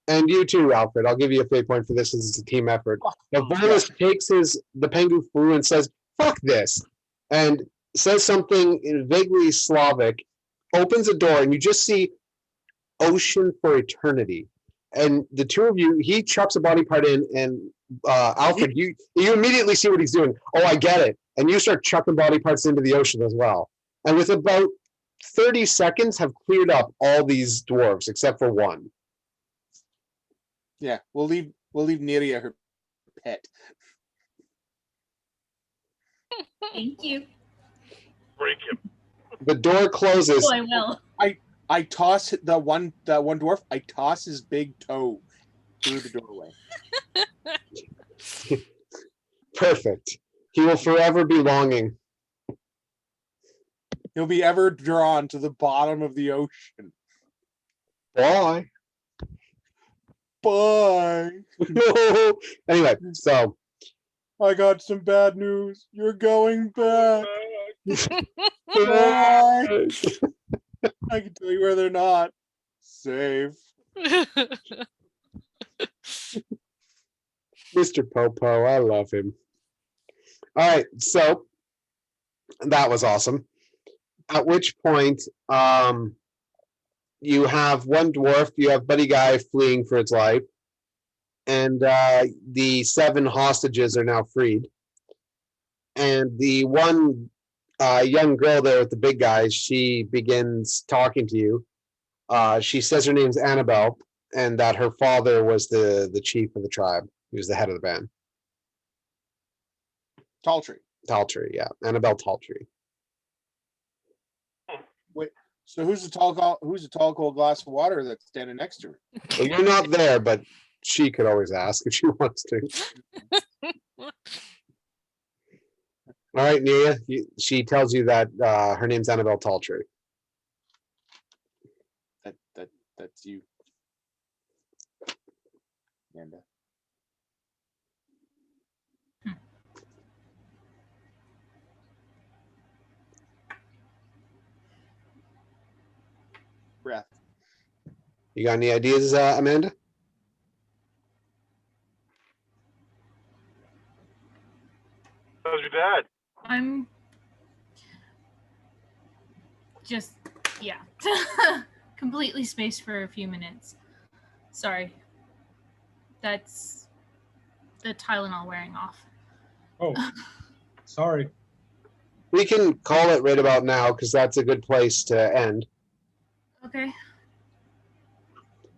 And you too, Alfred. I'll give you a fate point for this as it's a team effort. But Volus takes the Pengu Fu and says, fuck this. And says something vaguely Slavic, opens a door, and you just see ocean for eternity. And the two of you, he chucks a body part in, and Alfred, you immediately see what he's doing. Oh, I get it. And you start chucking body parts into the ocean as well. And with about 30 seconds, have cleared up all these dwarves except for one. Yeah, we'll leave Neria her pet. Thank you. Break him. The door closes. Oh, I will. I toss that one dwarf. I toss his big toe through the doorway. Perfect. He will forever be longing. He'll be ever drawn to the bottom of the ocean. Bye. Bye. Anyway, so I got some bad news. You're going back. Bye. I can tell you where they're not. Safe. Mr. Popo, I love him. All right, so that was awesome. At which point, you have one dwarf, you have Buddy Guy fleeing for its life, and the 7 hostages are now freed. And the one young girl there with the big guys, she begins talking to you. She says her name's Annabelle, and that her father was the chief of the tribe. He was the head of the band. Tall-tree. Taltree, yeah. Annabelle Taltree. So who's the tall cold glass of water that's standing next to her? Well, you're not there, but she could always ask if she wants to. All right, Nia. She tells you that her name's Annabelle Taltree. That's you. Amanda. Breath. You got any ideas, Amanda? How's your dad? I'm just, yeah, completely spaced for a few minutes. Sorry. That's the Tylenol wearing off. Oh, sorry. We can call it right about now because that's a good place to end. Okay.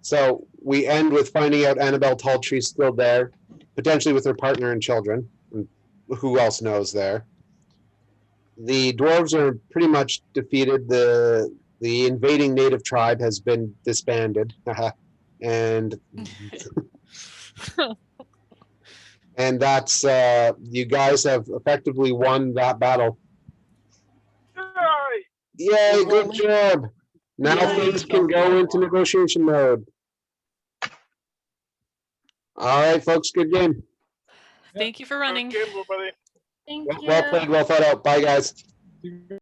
So we end with finding out Annabelle Taltree's still there, potentially with her partner and children. Who else knows there? The dwarves are pretty much defeated. The invading native tribe has been disbanded, and and that's you guys have effectively won that battle. Yay! Good job. Now things can go into negotiation mode. All right, folks. Good game. Thank you for running. Good game, little buddy. Thank you. Well played. Well thought out. Bye, guys.